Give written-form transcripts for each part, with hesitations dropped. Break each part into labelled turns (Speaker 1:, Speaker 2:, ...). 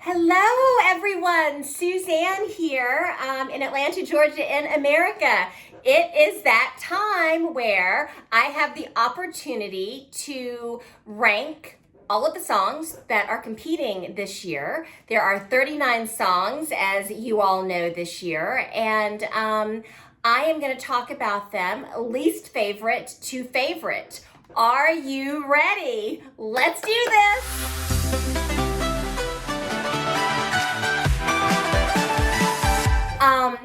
Speaker 1: Hello, everyone. Suzanne here in Atlanta, Georgia, in America. It is that time where I have the opportunity to rank all of the songs that are competing this year. There are 39 songs, as you all know, this year, and I am going to talk about them least favorite to favorite. Are you ready? Let's do this.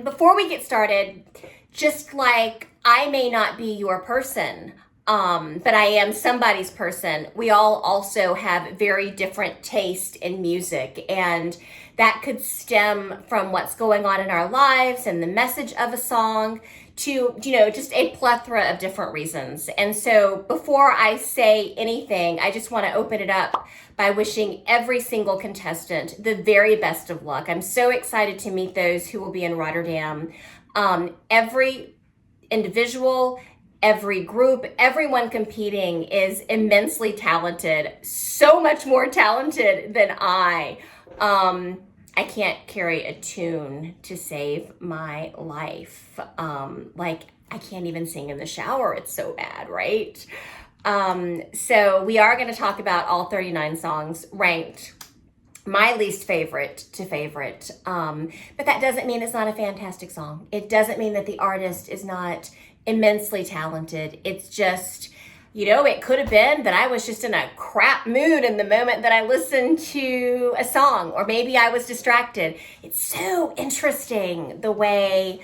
Speaker 1: Before we get started, just like I may not be your person, but I am somebody's person, we all also have very different taste in music, and that could stem from what's going on in our lives and the message of a song to, just a plethora of different reasons. And so before I say anything, I just want to open it up by wishing every single contestant the very best of luck. I'm so excited to meet those who will be in Rotterdam. Every individual, every group, everyone competing is immensely talented, so much more talented than I. I can't carry a tune to save my life. I can't even sing in the shower. It's so bad, right? So we are going to talk about all 39 songs ranked my least favorite to favorite. But that doesn't mean it's not a fantastic song. It doesn't mean that the artist is not immensely talented. It's just, it could have been that I was just in a crap mood in the moment that I listened to a song, or maybe I was distracted. It's so interesting the way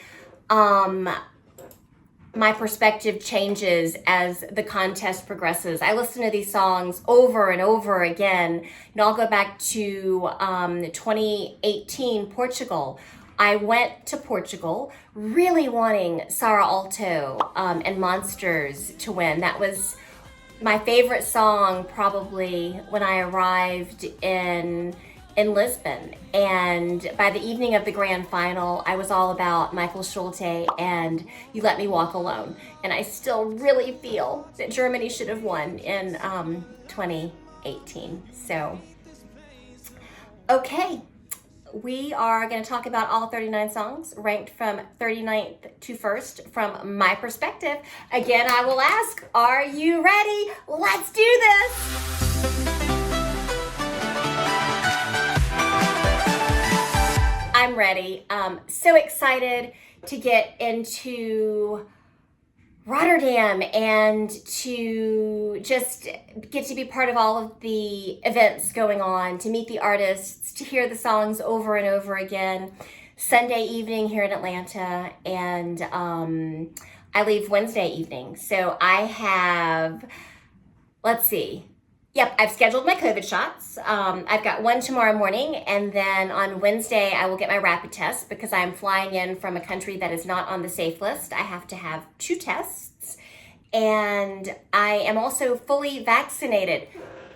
Speaker 1: my perspective changes as the contest progresses. I listen to these songs over and over again. I'll go back to 2018 Portugal. I went to Portugal really wanting Sara Alto and Monsters to win. That was my favorite song probably when I arrived in Lisbon. And by the evening of the grand final, I was all about Michael Schulte and You Let Me Walk Alone. And I still really feel that Germany should have won in 2018. So, okay. We are going to talk about all 39 songs ranked from 39th to 1st from my perspective. Again, I will ask, are you ready? Let's do this. I'm ready. So excited to get into Rotterdam and to just get to be part of all of the events going on, to meet the artists, to hear the songs over and over again. Sunday evening here in Atlanta, and I leave Wednesday evening. So I have, I've scheduled my COVID shots. I've got one tomorrow morning, and then on Wednesday I will get my rapid test because I'm flying in from a country that is not on the safe list. I have to have 2 tests, and I am also fully vaccinated.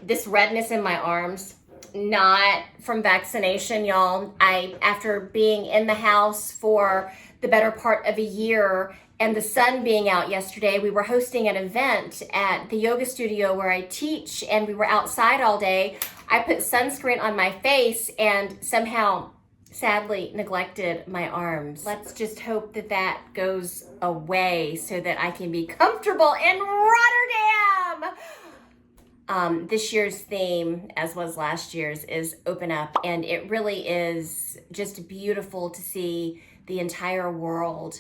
Speaker 1: This redness in my arms, not from vaccination, y'all. After being in the house for the better part of a year and the sun being out yesterday, we were hosting an event at the yoga studio where I teach, and we were outside all day. I put sunscreen on my face and somehow sadly neglected my arms. Let's just hope that that goes away so that I can be comfortable in Rotterdam. This year's theme, as was last year's, is Open Up, and it really is just beautiful to see the entire world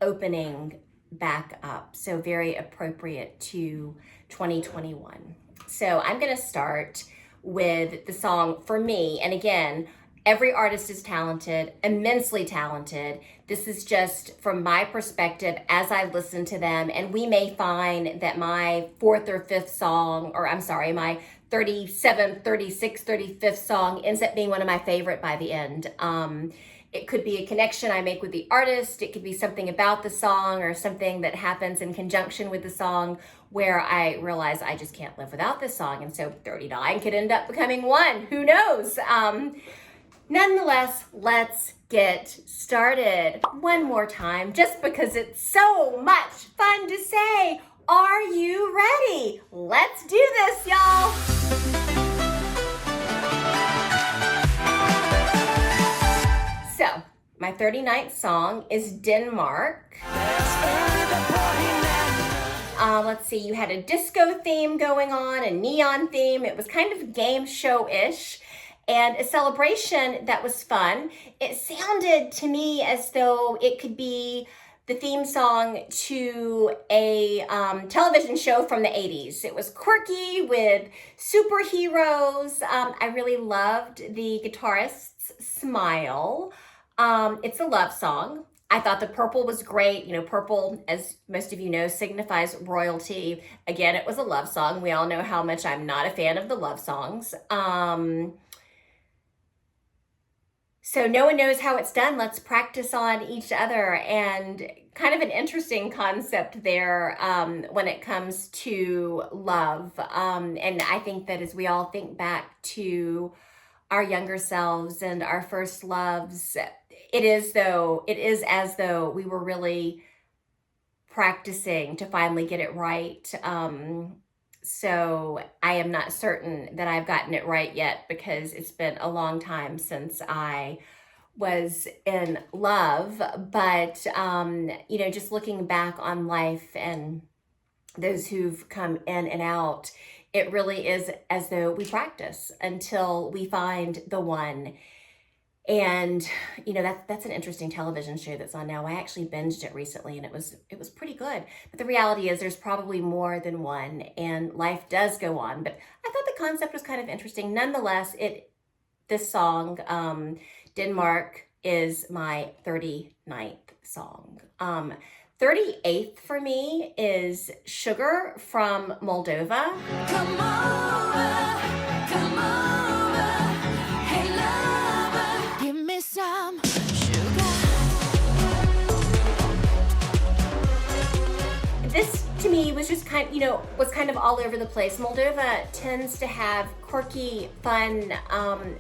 Speaker 1: opening back up. So very appropriate to 2021. So I'm going to start with the song for me. And again, every artist is talented, immensely talented. This is just from my perspective as I listen to them. And we may find that my 4th or 5th song, my 37th, 36th, 35th song ends up being one of my favorite by the end. It could be a connection I make with the artist. It could be something about the song or something that happens in conjunction with the song where I realize I just can't live without this song. And so 39 could end up becoming 1. Who knows? Nonetheless, let's get started one more time just because it's so much fun to say. Are you ready? Let's do this, y'all. 39th song is Denmark. Let's see, you had a disco theme going on, a neon theme. It was kind of game show-ish, and a celebration that was fun. It sounded to me as though it could be the theme song to a television show from the 80s. It was quirky with superheroes. I really loved the guitarist's smile. It's a love song. I thought the purple was great. You know, purple, as most of you know, signifies royalty. Again, it was a love song. We all know how much I'm not a fan of the love songs. So no one knows how it's done. Let's practice on each other. And kind of an interesting concept there when it comes to love. And I think that as we all think back to our younger selves and our first loves, it is as though we were really practicing to finally get it right. So I am not certain that I've gotten it right yet, because it's been a long time since I was in love. But, you know, just looking back on life and those who've come in and out, it really is as though we practice until we find the one. And, you know, that's an interesting television show that's on now. I actually binged it recently, and it was pretty good. But the reality is there's probably more than one, and life does go on. But I thought the concept was kind of interesting. Nonetheless, this song, Denmark, is my 39th song. 38th for me is Sugar from Moldova. Come over, come over, hey lover, give me some sugar. This to me was just kind of all over the place. Moldova tends to have quirky, fun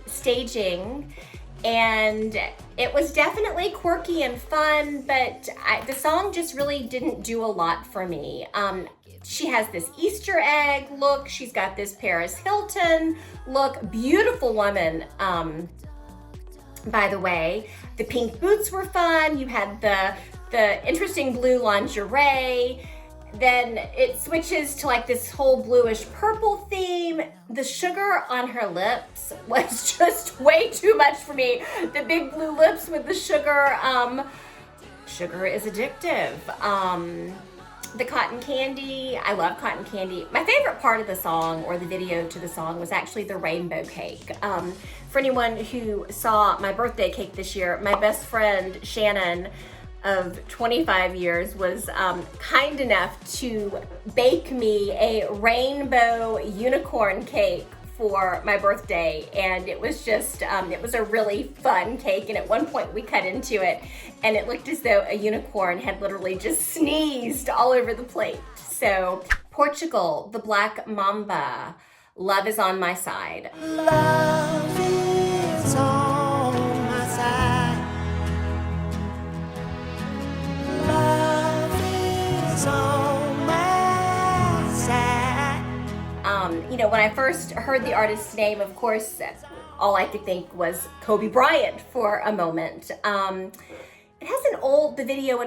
Speaker 1: staging, and it was definitely quirky and fun, but the song just really didn't do a lot for me. She has this Easter egg look. She's got this Paris Hilton look. Beautiful woman, by the way. The pink boots were fun. You had the interesting blue lingerie. Then it switches to like this whole bluish purple theme. The sugar on her lips was just way too much for me. The big blue lips with the sugar. Sugar is addictive. The cotton candy. I love cotton candy. My favorite part of the song, or the video to the song, was actually the rainbow cake. For anyone who saw my birthday cake this year, my best friend Shannon of 25 years was kind enough to bake me a rainbow unicorn cake for my birthday, and it was just it was a really fun cake. And at one point we cut into it, and it looked as though a unicorn had literally just sneezed all over the plate. So Portugal, the Black Mamba, Love Is On My Side. Love is on my side. Love is on my side. You know, when I first heard the artist's name, of course, all I could think was Kobe Bryant for a moment. It has an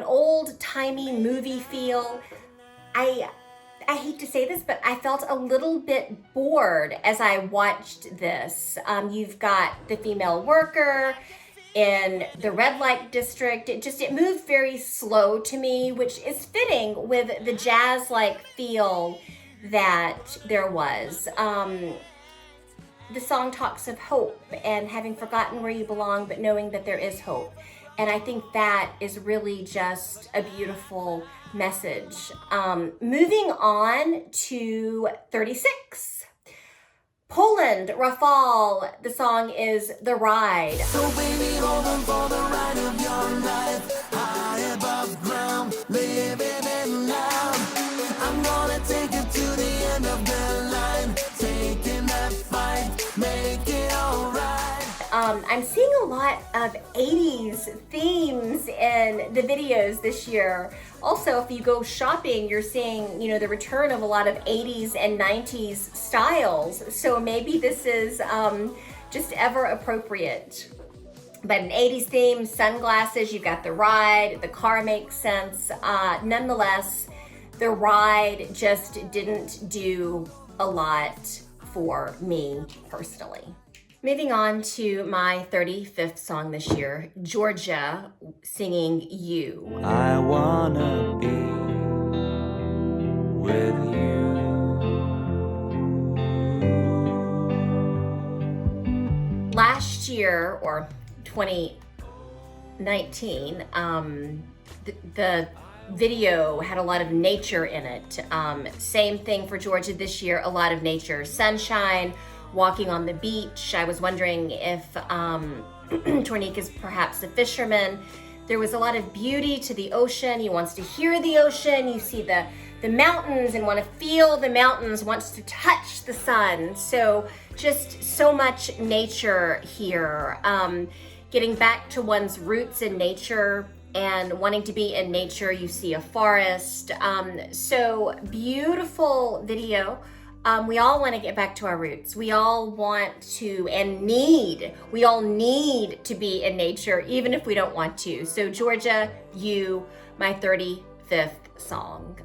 Speaker 1: old-timey movie feel. I hate to say this, but I felt a little bit bored as I watched this. You've got the female worker in the red light district. It moved very slow to me, which is fitting with the jazz-like feel that there was. The song talks of hope and having forgotten where you belong, but knowing that there is hope. And I think that is really just a beautiful message. Moving on to 36. Poland, Rafal, the song is The Ride. So baby, hold on for the ride of your life. High above ground, living it now. I'm gonna take you to the end of the line. Taking that fight, make it alright. I'm seeing a lot of 80s themes in the videos this year. Also, if you go shopping, you're seeing, you know, the return of a lot of 80s and 90s styles. So maybe this is just ever appropriate. But an 80s theme, sunglasses, you've got the ride, the car makes sense. Nonetheless, the ride just didn't do a lot for me personally. Moving on to my 35th song this year, Georgia singing You.
Speaker 2: I wanna be with you.
Speaker 1: Last year, or 2019, the video had a lot of nature in it. Same thing for Georgia this year, a lot of nature, sunshine, walking on the beach. I was wondering if Tornique is perhaps a fisherman. There was a lot of beauty to the ocean. He wants to hear the ocean. You see the mountains and want to feel the mountains, wants to touch the sun. So just so much nature here. Getting back to one's roots in nature and wanting to be in nature. You see a forest. So beautiful video. We all want to get back to our roots. We all want to and need, we all need to be in nature, even if we don't want to. So Georgia, You, my 35th song.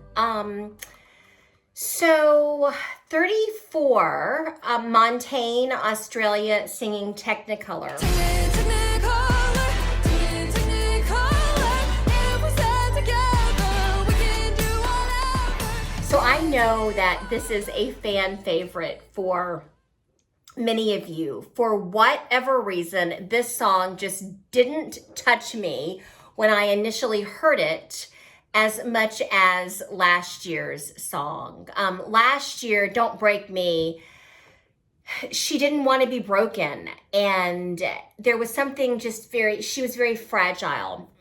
Speaker 1: So 34, Montaigne, Australia, singing Technicolor. So I know that this is a fan favorite for many of you. For whatever reason, this song just didn't touch me when I initially heard it as much as last year's song. Last year, Don't Break Me, she didn't want to be broken. And there was something just she was very fragile.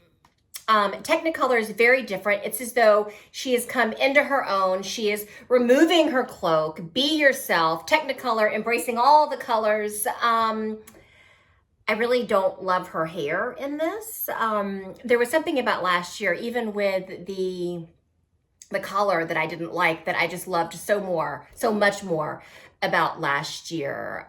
Speaker 1: Technicolor is very different. It's as though she has come into her own. She is removing her cloak. Be yourself. Technicolor, embracing all the colors. I really don't love her hair in this. There was something about last year, even with the collar, that I didn't like, that I just loved so much more about last year.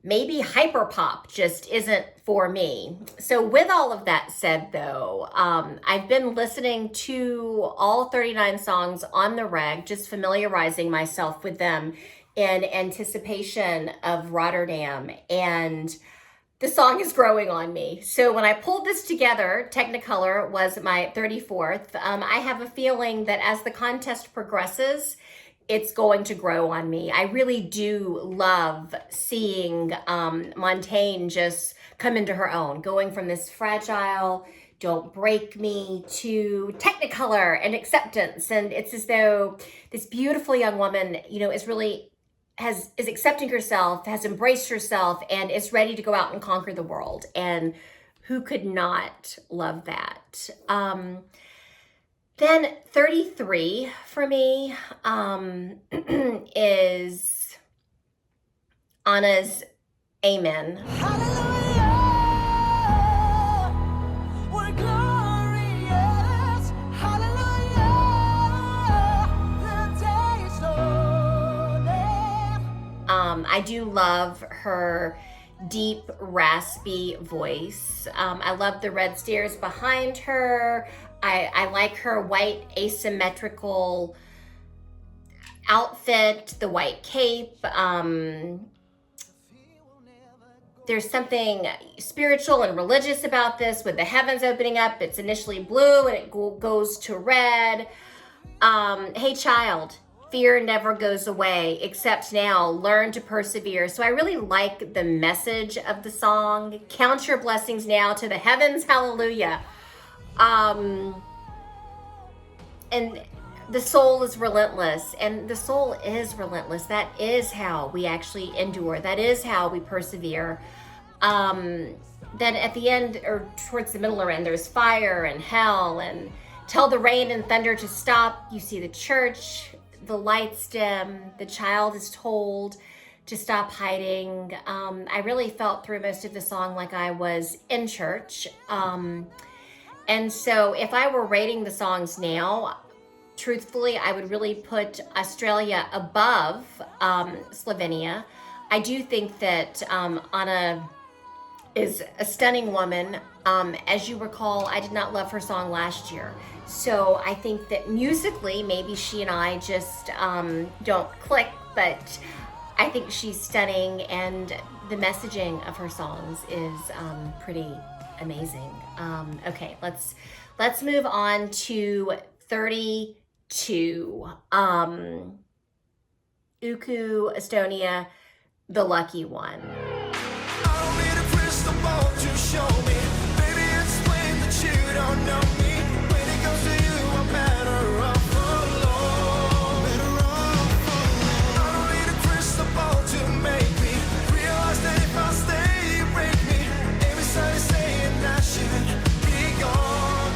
Speaker 1: Maybe hyperpop just isn't for me. So with all of that said, though, I've been listening to all 39 songs on the reg, just familiarizing myself with them in anticipation of Rotterdam, and the song is growing on me. So when I pulled this together, Technicolor was my 34th. I have a feeling that as the contest progresses, it's going to grow on me. I really do love seeing Montaigne just come into her own, going from this fragile, Don't Break Me, to Technicolor and acceptance. And it's as though this beautiful young woman, is accepting herself, has embraced herself, and is ready to go out and conquer the world. And who could not love that? Then 33 for me is Anna's Amen.
Speaker 2: Hallelujah, we're glorious. Hallelujah, the day is dawning.
Speaker 1: I do love her deep, raspy voice. I love the red stairs behind her. I like her white asymmetrical outfit, the white cape. There's something spiritual and religious about this, with the heavens opening up. It's initially blue and it goes to red. Hey child, fear never goes away, except now learn to persevere. So I really like the message of the song. Count your blessings now to the heavens, hallelujah. And the soul is relentless, and the soul is relentless. That is how we actually endure. That is how we persevere. Then at the end, or towards the middle or end, there's fire and hell, and tell the rain and thunder to stop. You see the church, the lights dim, the child is told to stop hiding. I really felt through most of the song like I was in church. And so if I were rating the songs now, truthfully, I would really put Australia above Slovenia. I do think that Anna is a stunning woman. As you recall, I did not love her song last year. So I think that musically, maybe she and I just don't click, but I think she's stunning, and the messaging of her songs is pretty amazing. Okay, let's move on to 32. Uku, Estonia, the lucky one.
Speaker 2: I don't need a crystal ball to show me. Baby, explain that you don't know me. When it comes to you, I'm better off alone. Better off alone. I don't need a crystal ball to make me realize that if I stay, you break me. Every side is saying I should be gone.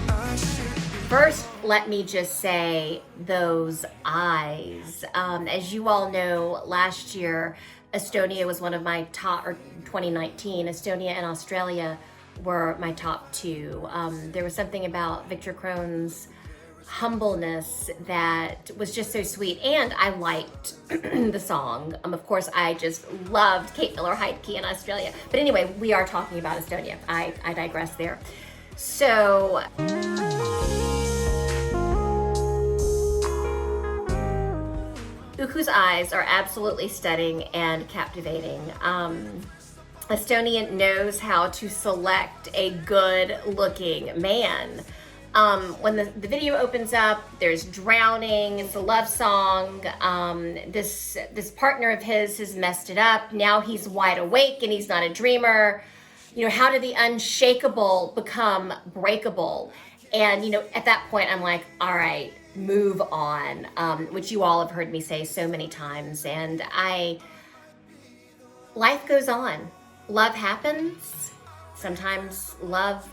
Speaker 2: I should be.
Speaker 1: First, let me just say those eyes. As you all know, last year, Estonia was one of my top, or 2019, Estonia and Australia were my top two. There was something about Victor Krone's humbleness that was just so sweet, and I liked the song. Of course, I just loved Kate Miller-Heidke in Australia. But anyway, we are talking about Estonia. I digress there. So... Uku's eyes are absolutely stunning and captivating. Estonia knows how to select a good-looking man. When the video opens up, there's drowning. It's a love song. This partner of his has messed it up. Now he's wide awake and he's not a dreamer. You know, how did the unshakable become breakable? And, you know, at that point, I'm like, all right, move on, which you all have heard me say so many times. And life goes on. Love happens. Sometimes love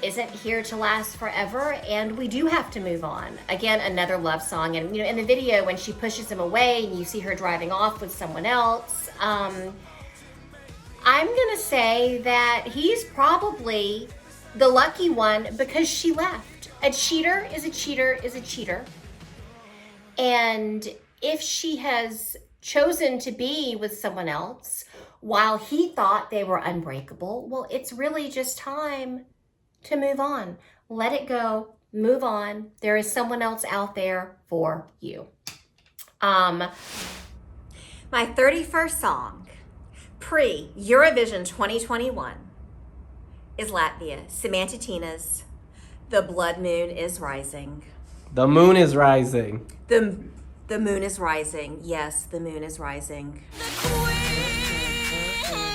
Speaker 1: isn't here to last forever, and we do have to move on. Again, another love song. And, you know, in the video, when she pushes him away and you see her driving off with someone else, I'm gonna say that he's probably the lucky one because she left. A cheater is a cheater is a cheater. And if she has chosen to be with someone else while he thought they were unbreakable, well, it's really just time to move on. Let it go, move on. There is someone else out there for you. My 31st song, pre-Eurovision 2021, is Latvia, Samantha Tina's The Blood Moon is Rising.
Speaker 3: The moon is rising.
Speaker 1: The moon is rising. Yes, the moon is rising.
Speaker 2: The queen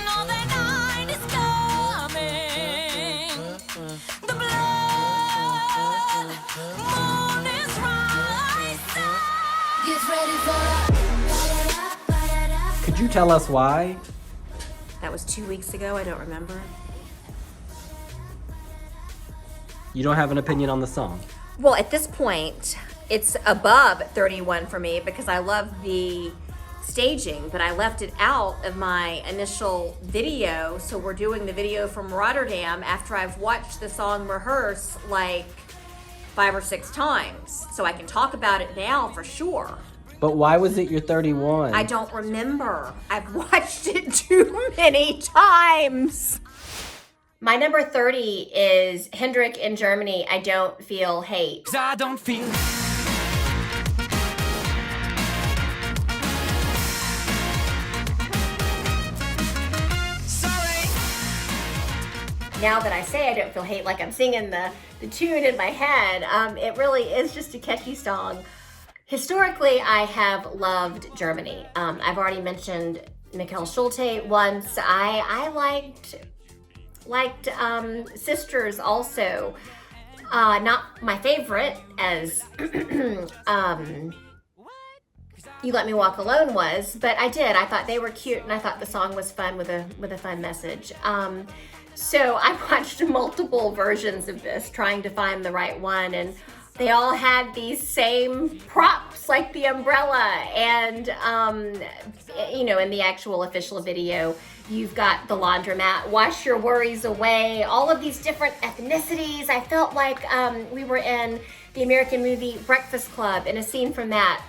Speaker 2: of the night is coming. The blood moon is rising. Get ready for
Speaker 3: Could you tell us why?
Speaker 1: That was 2 weeks ago. I don't remember.
Speaker 3: You don't have an opinion on the song?
Speaker 1: Well, at this point, it's above 31 for me because I love the staging, but I left it out of my initial video. So we're doing the video from Rotterdam after I've watched the song rehearse like 5 or 6 times. So I can talk about it now for sure.
Speaker 3: But why was it your 31?
Speaker 1: I don't remember. I've watched it too many times. My number 30 is Hendrik in Germany, I Don't Feel Hate.
Speaker 2: I don't feel. Sorry.
Speaker 1: Now that I say I don't feel hate, like I'm singing the tune in my head, it really is just a catchy song. Historically, I have loved Germany. I've already mentioned Michael Schulte once. I liked Sisters also. Not my favorite, as You Let Me Walk Alone was, but I did. I thought they were cute, and I thought the song was fun with a fun message. So I watched multiple versions of this, trying to find the right one, and they all had these same props, like the umbrella, and you know, in the actual official video, you've got the laundromat, wash your worries away, all of these different ethnicities. I felt like we were in the American movie Breakfast Club, in a scene from that,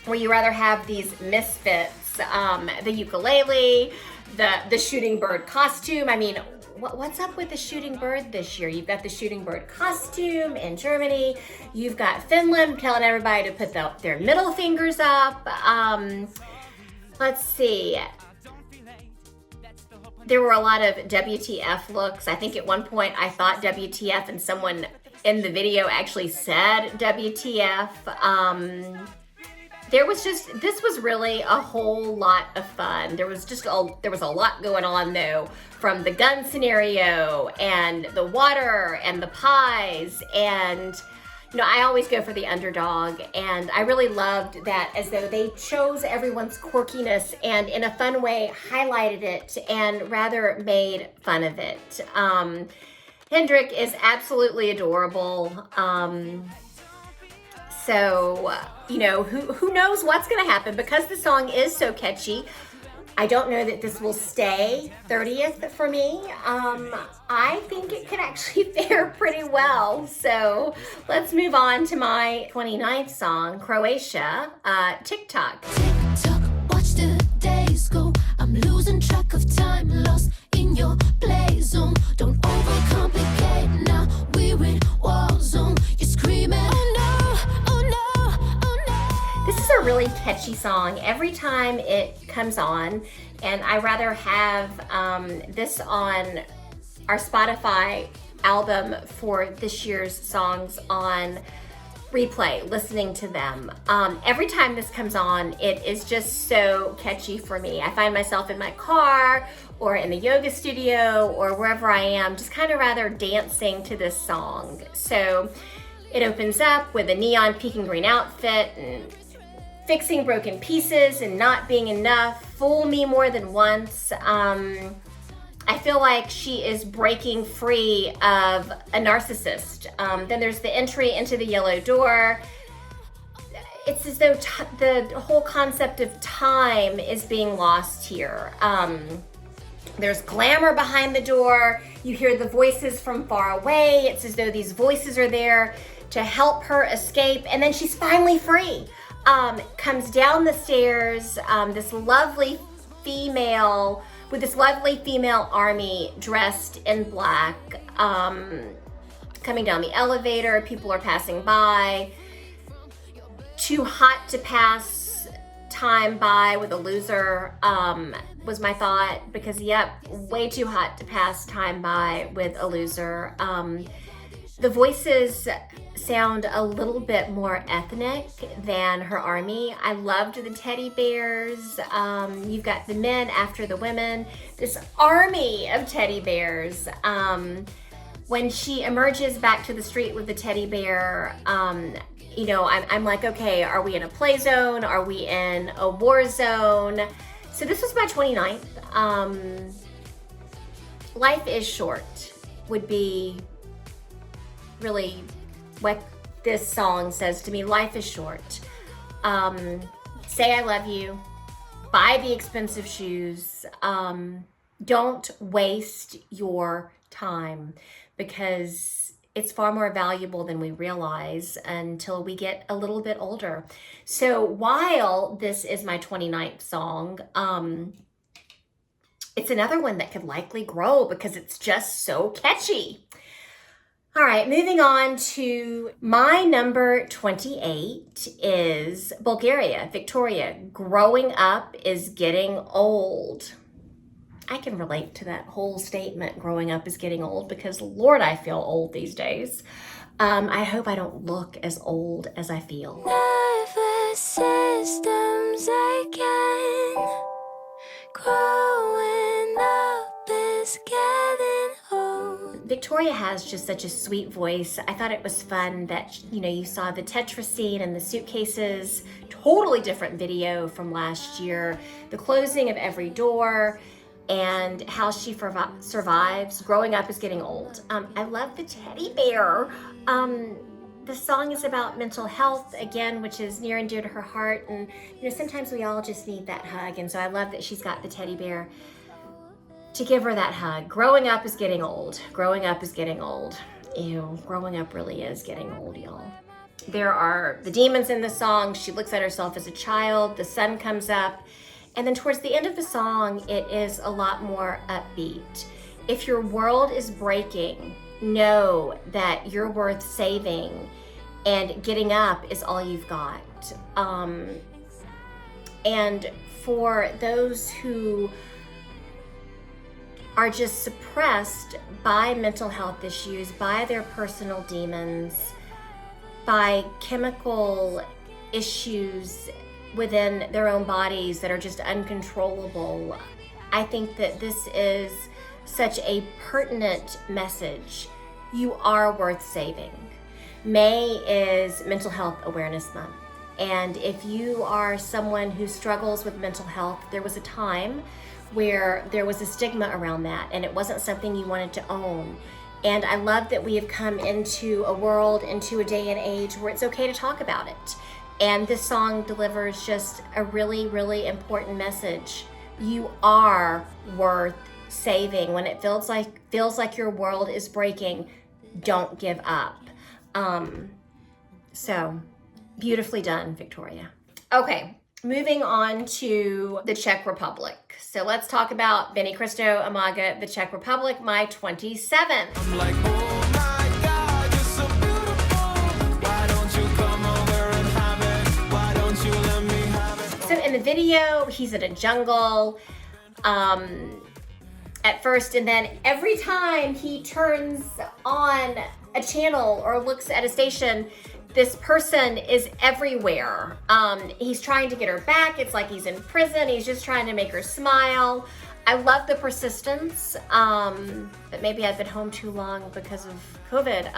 Speaker 1: where you rather have these misfits, the ukulele, the shooting bird costume. I mean, what's up with the shooting bird this year? You've got the shooting bird costume in Germany. You've got Finland telling everybody to put their middle fingers up. Let's see. There were a lot of WTF looks. I think at one point I thought WTF and someone in the video actually said WTF. This was really a whole lot of fun. There was a lot going on though, from the gun scenario and the water and the pies, and I always go for the underdog, and I really loved that, as though they chose everyone's quirkiness and in a fun way highlighted it and rather made fun of it. Hendrik is absolutely adorable. So, who knows what's going to happen, because the song is so catchy. I don't know that this will stay 30th for me. I think it could actually fare pretty well. So let's move on to my 29th song, Croatia, TikTok.
Speaker 4: TikTok, watch the days go. I'm losing track of time, lost in your play zone. Don't overcomplicate now. We're in war zone. You're screaming, oh no, oh no, oh no.
Speaker 1: This is a really catchy song every time it comes on, and I rather have this on our Spotify album for this year's songs on replay, listening to them. Every time this comes on, it is just so catchy for me. I find myself in my car or in the yoga studio or wherever I am, just kind of rather dancing to this song. So it opens up with a neon pink and green outfit and fixing broken pieces and not being enough, fool me more than once. I feel like she is breaking free of a narcissist. Then there's the entry into the yellow door. It's as though the whole concept of time is being lost here. There's glamour behind the door. You hear the voices from far away. It's as though these voices are there to help her escape. And then she's finally free. Comes down the stairs, this lovely female army dressed in black, coming down the elevator. People are passing by. Too hot to pass time by with a loser, was my thought, because way too hot to pass time by with a loser. The voices sound a little bit more ethnic than her army. I loved the teddy bears. You've got the men after the women, this army of teddy bears. When she emerges back to the street with the teddy bear, I'm like, okay, are we in a play zone? Are we in a war zone? So this was my 29th. Life is short would be really what this song says to me. Life is short. Say I love you. Buy the expensive shoes. Don't waste your time, because it's far more valuable than we realize until we get a little bit older. So while this is my 29th song, it's another one that could likely grow because it's just so catchy. All right, moving on to my number 28 is Bulgaria, Victoria. Growing up is getting old. I can relate to that whole statement, growing up is getting old, because Lord, I feel old these days. I hope I don't look as old as I feel.
Speaker 4: Nervous systems again. Growing up is getting old.
Speaker 1: Victoria has just such a sweet voice. I thought it was fun that, you saw the Tetra scene and the suitcases, totally different video from last year, the closing of every door, and how she survives. Growing up is getting old. I love the teddy bear. The song is about mental health, again, which is near and dear to her heart. And, sometimes we all just need that hug. And so I love that she's got the teddy bear to give her that hug. Growing up is getting old. Growing up is getting old. Ew, growing up really is getting old, y'all. There are the demons in the song. She looks at herself as a child. The sun comes up And then towards the end of the song, it is a lot more upbeat. If your world is breaking, know that you're worth saving, and getting up is all you've got. And for those who are just suppressed by mental health issues, by their personal demons, by chemical issues within their own bodies that are just uncontrollable, I think that this is such a pertinent message. You are worth saving. May is Mental Health Awareness Month. And if you are someone who struggles with mental health, there was a time where there was a stigma around that and it wasn't something you wanted to own. And I love that we have come into a world, into a day and age where it's okay to talk about it. And this song delivers just a really, really important message. You are worth saving. When it feels like your world is breaking, don't give up. So beautifully done, Victoria. Okay, moving on to the Czech Republic. So let's talk about Benny Kristo Amaga, the Czech Republic, my 27th.
Speaker 2: I'm like, oh my God, you're so beautiful. Why don't you come over and have it? Why don't you let me have it?
Speaker 1: So in the video, he's in a jungle at first, and then every time he turns on a channel or looks at a station, this person is everywhere. He's trying to get her back. It's like he's in prison. He's just trying to make her smile. I love the persistence, but maybe I've been home too long because of COVID.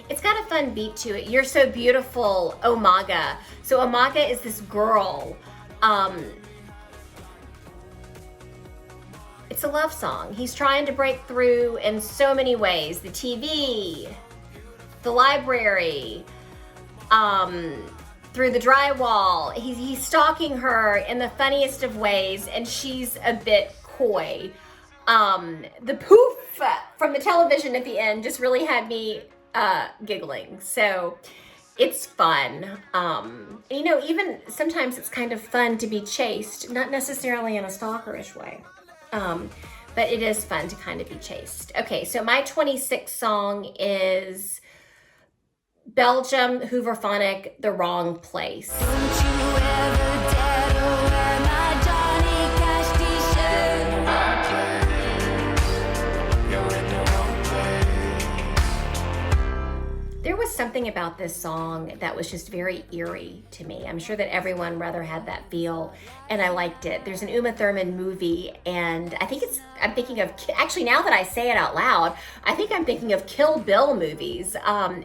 Speaker 1: It's got a fun beat to it. You're so beautiful, Amaga. So Amaga is this girl. It's a love song. He's trying to break through in so many ways. The TV, the library, through the drywall. He's stalking her in the funniest of ways, and she's a bit coy. The poof from the television at the end just really had me giggling. So it's fun. You know, even sometimes it's kind of fun to be chased, not necessarily in a stalkerish way. But it is fun to kind of be chased. Okay, so my 26th song is Belgium Hooverphonic, The Wrong Place.
Speaker 4: Don't you ever dare to wear my Johnny Cash t-shirt.
Speaker 2: You're in the wrong place.
Speaker 1: There was something about this song that was just very eerie to me. I'm sure that everyone rather had that feel, and I liked it. There's an Uma Thurman movie, and I'm thinking of, actually now that I say it out loud, I think I'm thinking of Kill Bill movies,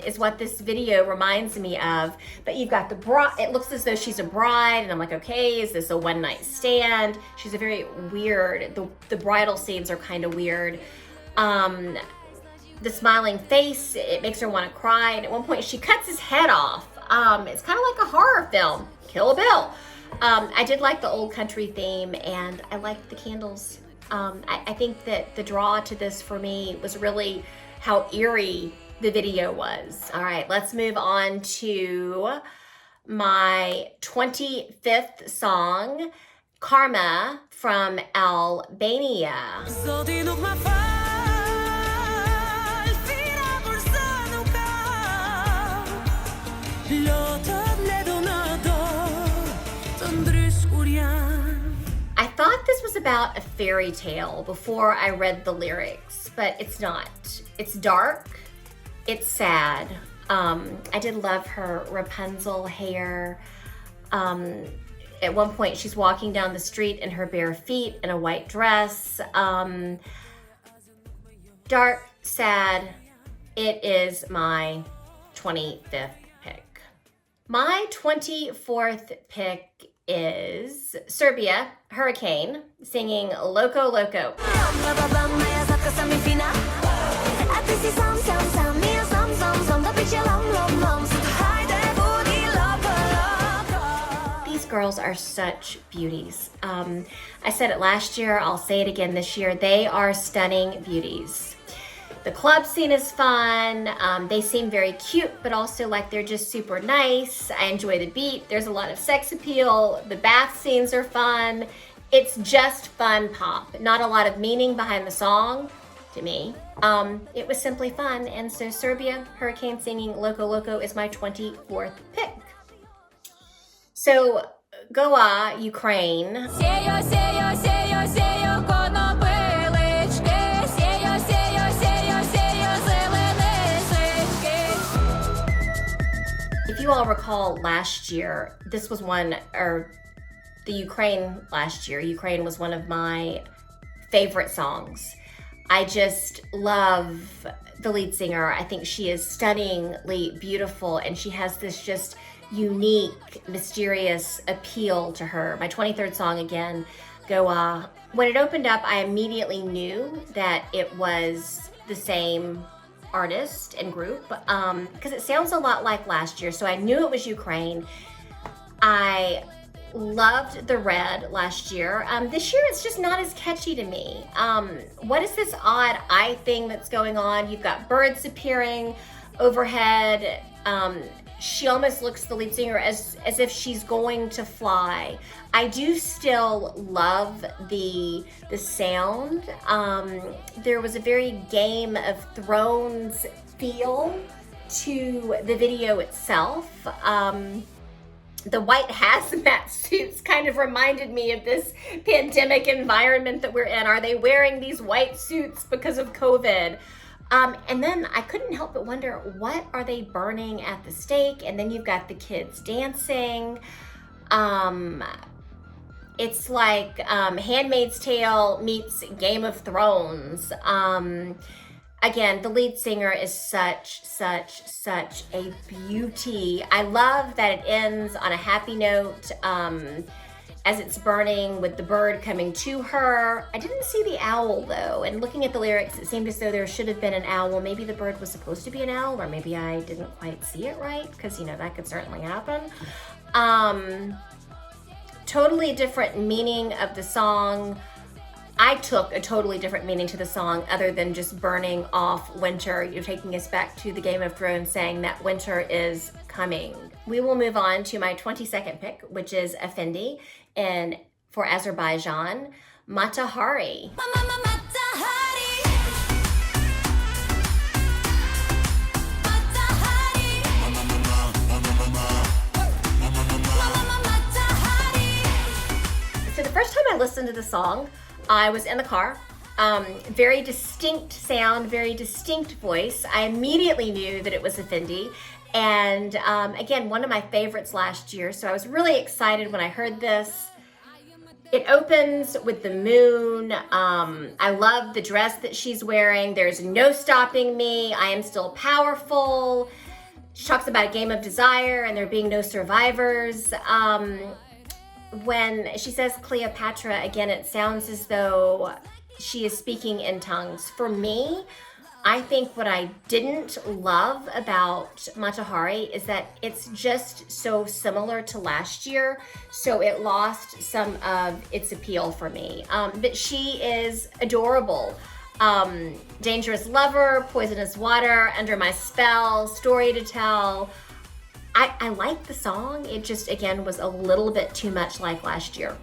Speaker 1: is what this video reminds me of. But you've got the bride, it looks as though she's a bride, and I'm like, okay, is this a one night stand? She's a very weird, the bridal scenes are kind of weird. The smiling face, it makes her want to cry, and at one point she cuts his head off. It's kind of like a horror film, Kill Bill. I did like the old country theme, and I liked the candles. I think that the draw to this for me was really how eerie the video was. All right, let's move on to my 25th song, Karma from Albania.
Speaker 4: Zoti nuk ma fal, fira kur sa nuk ka. Lotët ne do në dorë, të ndrysh kur janë.
Speaker 1: I thought this was about a fairy tale before I read the lyrics, but it's not. It's dark, it's sad. I did love her Rapunzel hair. At one point she's walking down the street in her bare feet in a white dress. Dark, sad. It is my 25th pick. My 24th pick is Serbia, Hurricane, singing Loco Loco. These girls are such beauties. I said it last year, I'll say it again this year. They are stunning beauties. The club scene is fun. They seem very cute, but also like they're just super nice. I enjoy the beat. There's a lot of sex appeal. The bath scenes are fun. It's just fun pop. Not a lot of meaning behind the song to me. It was simply fun. And so Serbia, Hurricane singing Loco Loco is my 24th pick. So Goa, Ukraine. If you all recall last year, this was one, or the Ukraine last year, Ukraine was one of my favorite songs. I just love the lead singer. I think she is stunningly beautiful, and she has this just unique, mysterious appeal to her. My 23rd song again, Goa. When it opened up, I immediately knew that it was the same artist and group because it sounds a lot like last year. So I knew it was Ukraine. I loved the red last year. This year it's just not as catchy to me. What is this odd eye thing that's going on? You've got birds appearing overhead. She almost looks, the lead singer, as if she's going to fly. I do still love the sound. There was a very Game of Thrones feel to the video itself. The white hazmat suits kind of reminded me of this pandemic environment that we're in. Are they wearing these white suits because of COVID? And then I couldn't help but wonder, what are they burning at the stake? And then you've got the kids dancing. It's like Handmaid's Tale meets Game of Thrones. Again, the lead singer is such a beauty. I love that it ends on a happy note. As it's burning with the bird coming to her. I didn't see the owl though, and looking at the lyrics, it seemed as though there should have been an owl. Maybe the bird was supposed to be an owl, or maybe I didn't quite see it right, because that could certainly happen. Totally different meaning of the song. I took a totally different meaning to the song other than just burning off winter. You're taking us back to the Game of Thrones, saying that winter is coming. We will move on to my 22nd pick, which is Effendi, and for Azerbaijan, Matahari. So the first time I listened to the song, I was in the car. Very distinct sound, very distinct voice. I immediately knew that it was Effendi. And again, one of my favorites last year. So I was really excited when I heard this. It opens with the moon. I love the dress that she's wearing. There's no stopping me. I am still powerful. She talks about a game of desire and there being no survivors. When she says Cleopatra, again, it sounds as though she is speaking in tongues. For me, I think what I didn't love about Matahari is that it's just so similar to last year, so it lost some of its appeal for me. But she is adorable. Dangerous Lover, Poisonous Water, Under My Spell, Story to Tell. I like the song. It just, again, was a little bit too much like last year.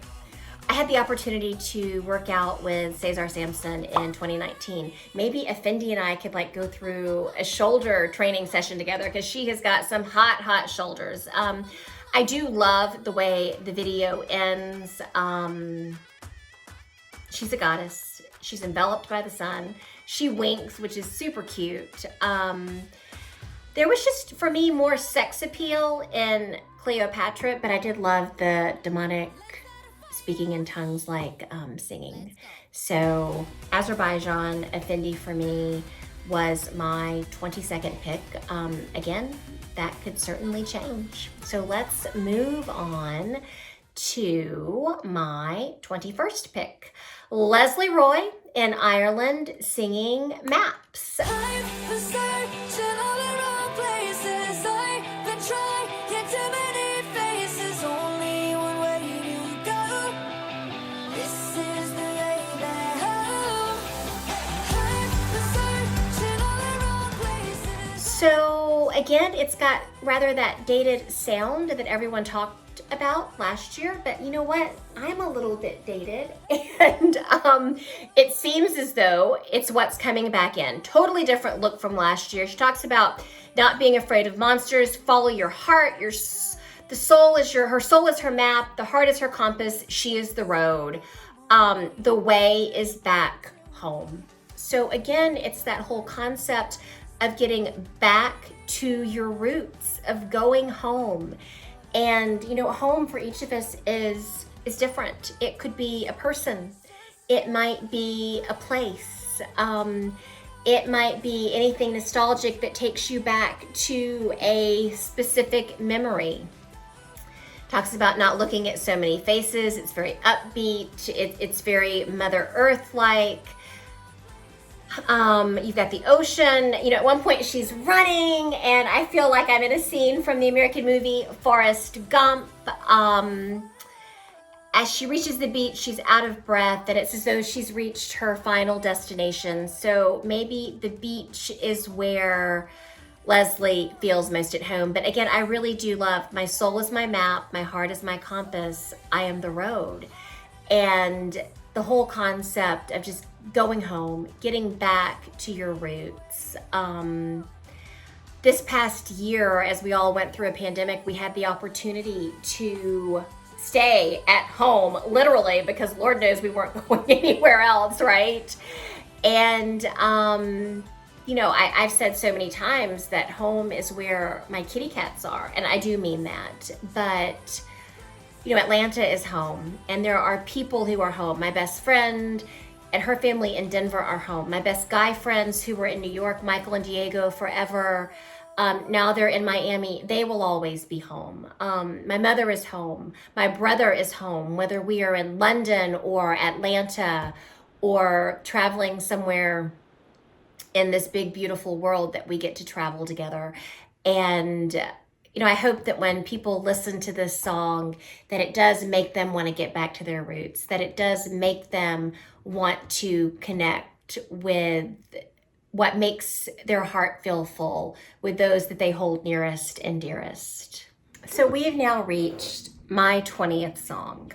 Speaker 1: I had the opportunity to work out with Cesar Sampson in 2019. Maybe Effendi and I could go through a shoulder training session together, because she has got some hot shoulders. I do love the way the video ends. She's a goddess. She's enveloped by the sun. She winks, which is super cute. There was just, for me, more sex appeal in Cleopatra, but I did love the demonic speaking in tongues singing. So Azerbaijan, Effendi for me was my 22nd pick. Again, that could certainly change. So let's move on to my 21st pick. Leslie Roy in Ireland singing Maps.
Speaker 4: I've been searching all around places. I've been trying, yet too many faces. Only one way to go. This is the way that I've been searching all around places.
Speaker 1: So again, it's got rather that dated sound that everyone talked about last year, but you know what? I'm a little bit dated, and it seems as though it's what's coming back in. Totally different look from last year. She talks about not being afraid of monsters, follow your heart, the soul is her soul is her map, the heart is her compass, she is the road. The way is back home. So again, it's that whole concept of getting back to your roots, of going home. And you know, home for each of us is different. It could be a person, it might be a place, it might be anything nostalgic that takes you back to a specific memory. Talks about not looking at so many faces. It's very upbeat. It's very Mother Earth-like. You've got the ocean. You know, at one point she's running, and I feel like I'm in a scene from the American movie Forrest Gump. As she reaches the beach, she's out of breath, and it's as though she's reached her final destination. So maybe the beach is where Leslie feels most at home. But again, I really do love, my soul is my map, my heart is my compass, I am the road. And the whole concept of just going home, getting back to your roots. This past year, as we all went through a pandemic, we had the opportunity to stay at home, literally, because Lord knows we weren't going anywhere else, right? And you know, I've said so many times that home is where my kitty cats are, and I do mean that. But, you know, Atlanta is home, and there are people who are home. My best friend and her family in Denver are home. My best guy friends who were in New York, Michael and Diego, forever. Now they're in Miami. They will always be home. My mother is home. My brother is home, whether we are in London or Atlanta or traveling somewhere in this big, beautiful world that we get to travel together. And, you know, I hope that when people listen to this song, that it does make them want to get back to their roots, that it does make them want to connect with what makes their heart feel full, with those that they hold nearest and dearest. So we have now reached my 20th song.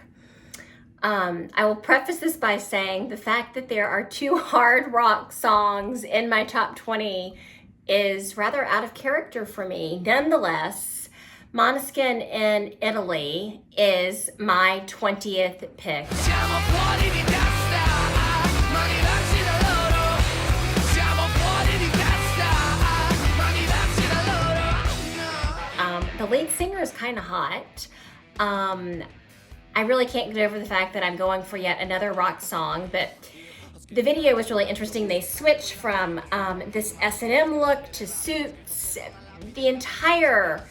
Speaker 1: I will preface this by saying the fact that there are 2 hard rock songs in my top 20 is rather out of character for me. Nonetheless, Måneskin in Italy is my 20th pick. The lead singer is kind of hot. I really can't get over the fact that I'm going for yet another rock song, but the video was really interesting. They switched from this S&M look to suits. The entire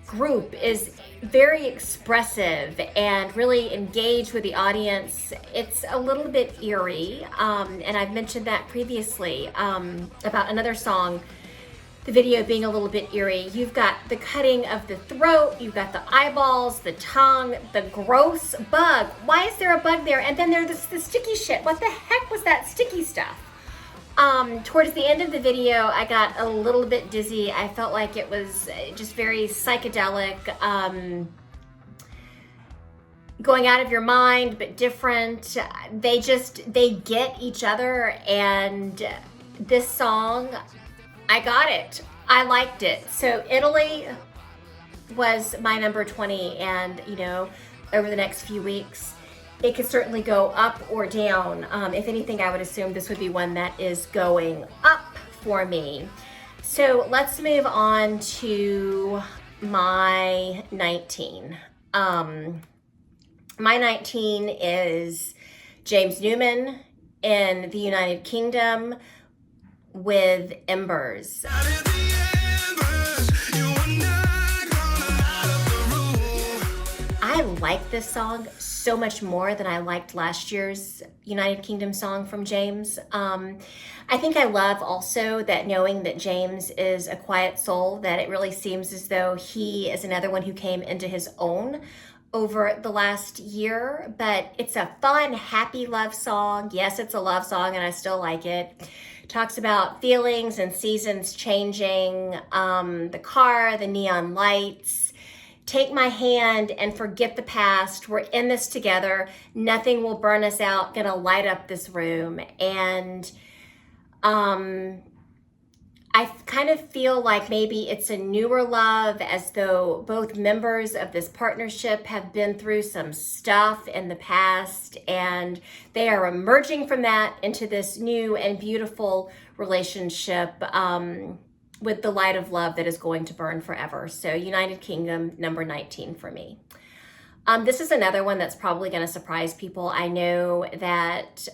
Speaker 1: group is very expressive and really engaged with the audience. It's a little bit eerie, and I've mentioned that previously about another song, the video being a little bit eerie. You've got the cutting of the throat, you've got the eyeballs, the tongue, the gross bug. Why is there a bug there? And then there's the sticky shit. What the heck was that sticky stuff? Towards the end of the video, I got a little bit dizzy. I felt like it was just very psychedelic, going out of your mind, but different. They get each other, and this song, I got it. I liked it. So Italy was my number 20, and you know, over the next few weeks, it could certainly go up or down. If anything, I would assume this would be one that is going up for me. So let's move on to my 19. My 19 is James Newman in the United Kingdom with Embers. I like this song so much more than I liked last year's United Kingdom song from James. I think I love also that, knowing that James is a quiet soul, that it really seems as though he is another one who came into his own over the last year. But it's a fun, happy love song. Yes, it's a love song, and I still like it. Talks about feelings and seasons changing, the car, the neon lights. take my hand and forget the past. We're in this together. Nothing will burn us out. Gonna light up this room. And I kind of feel like maybe it's a newer love, as though both members of this partnership have been through some stuff in the past, and they are emerging from that into this new and beautiful relationship with the light of love that is going to burn forever. So United Kingdom, number 19 for me. This is another one that's probably going to surprise people. I know that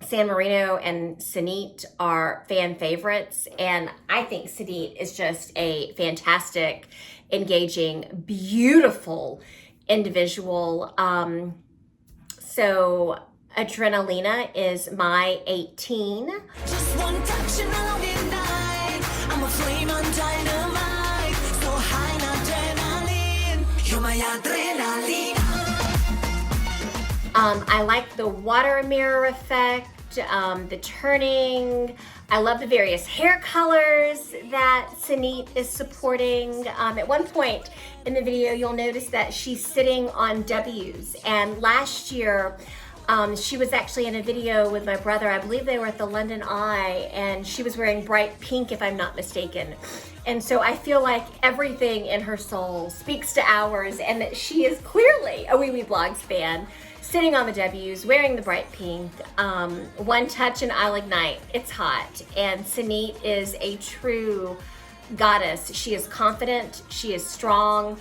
Speaker 1: San Marino and Sanit are fan favorites, and I think Sanit is just a fantastic, engaging, beautiful individual. So Adrenalina is my 18.
Speaker 2: Just one touch and I'll ignite. I'm a flame on dynamite. So high on adrenaline. You're my adrenaline.
Speaker 1: I like the water mirror effect, the turning. I love the various hair colors that Sanit is supporting. At one point in the video, you'll notice that she's sitting on W's. And last year, she was actually in a video with my brother. I believe they were at the London Eye, and she was wearing bright pink, if I'm not mistaken. And so I feel like everything in her soul speaks to ours, and that she is clearly a Wiwibloggs fan, sitting on the W's, wearing the bright pink. One touch and I'll ignite. It's hot. And Sanit is a true goddess. She is confident. She is strong.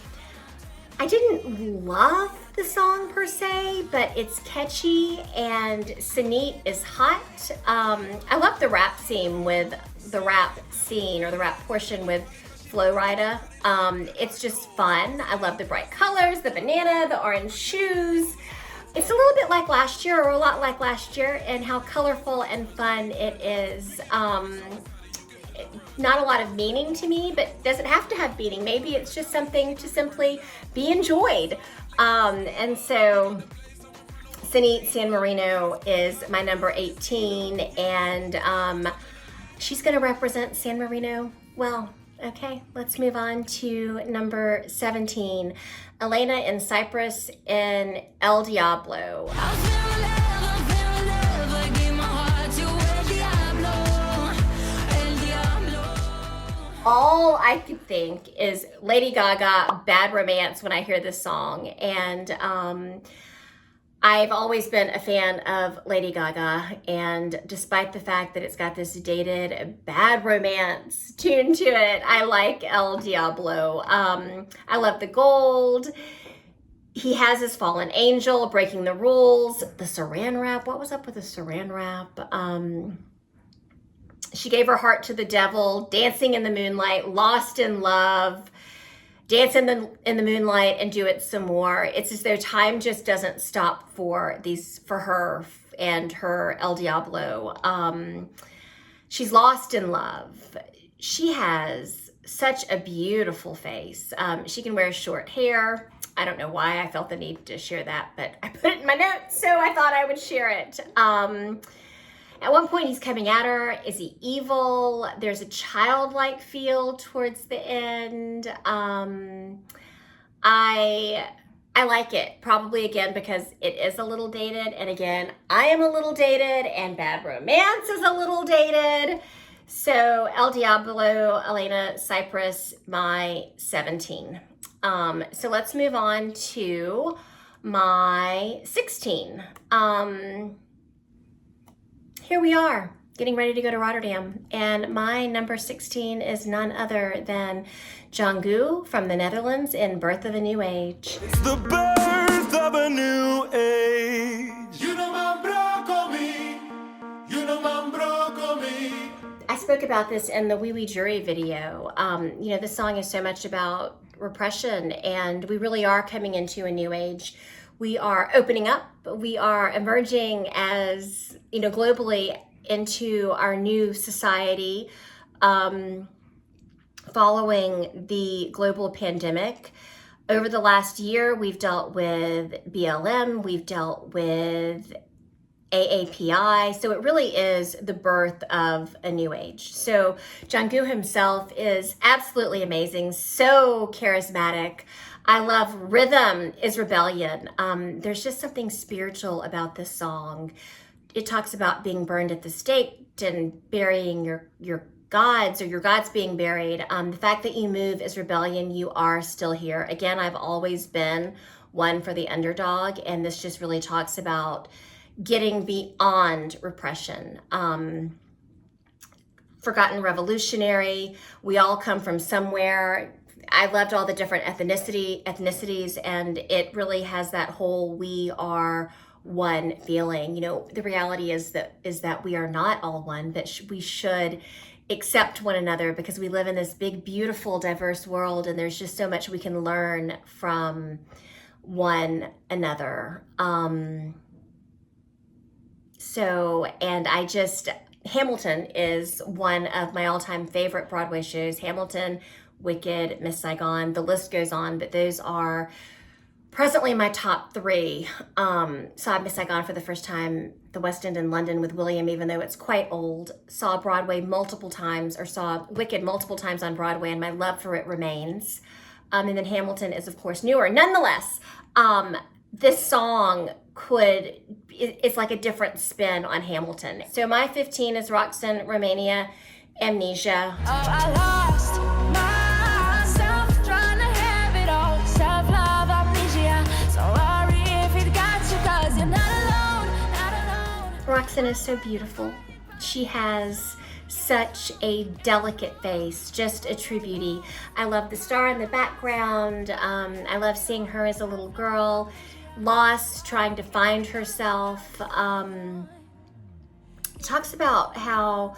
Speaker 1: I didn't love the song per se, but it's catchy, and Sanit is hot. I love the rap scene with the rap portion with Flo Rida. It's just fun. I love the bright colors, the banana, the orange shoes. It's a little bit like last year, or a lot like last year, and how colorful and fun it is. Not a lot of meaning to me, but does it have to have meaning? Maybe it's just something to simply be enjoyed. And so Sanit San Marino is my number 18, and she's gonna represent San Marino well. Okay, let's move on to number 17. Elena in Cyprus in El Diablo. All I could think is Lady Gaga, Bad Romance when I hear this song. And I've always been a fan of Lady Gaga, and despite the fact that it's got this dated Bad Romance tune to it, I like El Diablo. I love the gold. He has his fallen angel, breaking the rules. The saran wrap, what was up with the saran wrap? She gave her heart to the devil, dancing in the moonlight, lost in love, dance in the moonlight and do it some more. It's as though time just doesn't stop for her and her El Diablo. She's lost in love. She has such a beautiful face. She can wear short hair. I don't know why I felt the need to share that, but I put it in my notes, so I thought I would share it. At one point, he's coming at her. Is he evil? There's a childlike feel towards the end. I like it, probably again because it is a little dated, and again, I am a little dated, and Bad Romance is a little dated. So El Diablo, Elena, Cyprus, my 17. So let's move on to my 16. Here we are, getting ready to go to Rotterdam, and my number 16 is none other than Jonggu from the Netherlands in Birth of a New Age.
Speaker 2: It's the birth of a new age. You know my broccoli. You know my broccoli.
Speaker 1: I spoke about this in the Wee Wee Jury video. This song is so much about repression, and we really are coming into a new age. We are opening up. We are emerging as, globally into our new society following the global pandemic. Over the last year, we've dealt with BLM, we've dealt with AAPI. So it really is the birth of a new age. So Jungkook himself is absolutely amazing, so charismatic. I love Rhythm is Rebellion. There's just something spiritual about this song. It talks about being burned at the stake and burying your gods, or your gods being buried. The fact that you move is rebellion. You are still here. Again, I've always been one for the underdog, and this just really talks about getting beyond repression. Forgotten revolutionary. We all come from somewhere. I loved all the different ethnicities, and it really has that whole we are one feeling. You know, the reality is that we are not all one, but we should accept one another, because we live in this big, beautiful, diverse world, and there's just so much we can learn from one another. Hamilton is one of my all-time favorite Broadway shows. Hamilton, Wicked, Miss Saigon, the list goes on, but those are presently my top three. Saw Miss Saigon for the first time, the West End in London with William, even though it's quite old. Saw Broadway multiple times, or saw Wicked multiple times on Broadway, and my love for it remains. And then Hamilton is, of course, newer. Nonetheless, this song it's like a different spin on Hamilton. So my 15 is Roxanne, Romania, Amnesia.
Speaker 4: Oh, I lost myself trying to have it all. Self-love, amnesia. So worry if it got you, 'cause you're not alone, not alone.
Speaker 1: Roxanne is so beautiful. She has such a delicate face, just a true beauty. I love the star in the background. I love seeing her as a little girl, lost, trying to find herself. It talks about how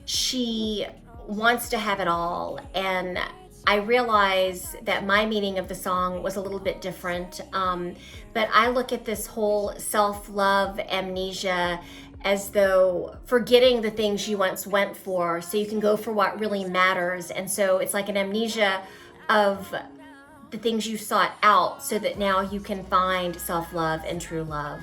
Speaker 1: she wants to have it all, and I realize that my meaning of the song was a little bit different, but I look at this whole self-love amnesia as though forgetting the things you once went for so you can go for what really matters. And so it's like an amnesia of the things you sought out, so that now you can find self-love and true love.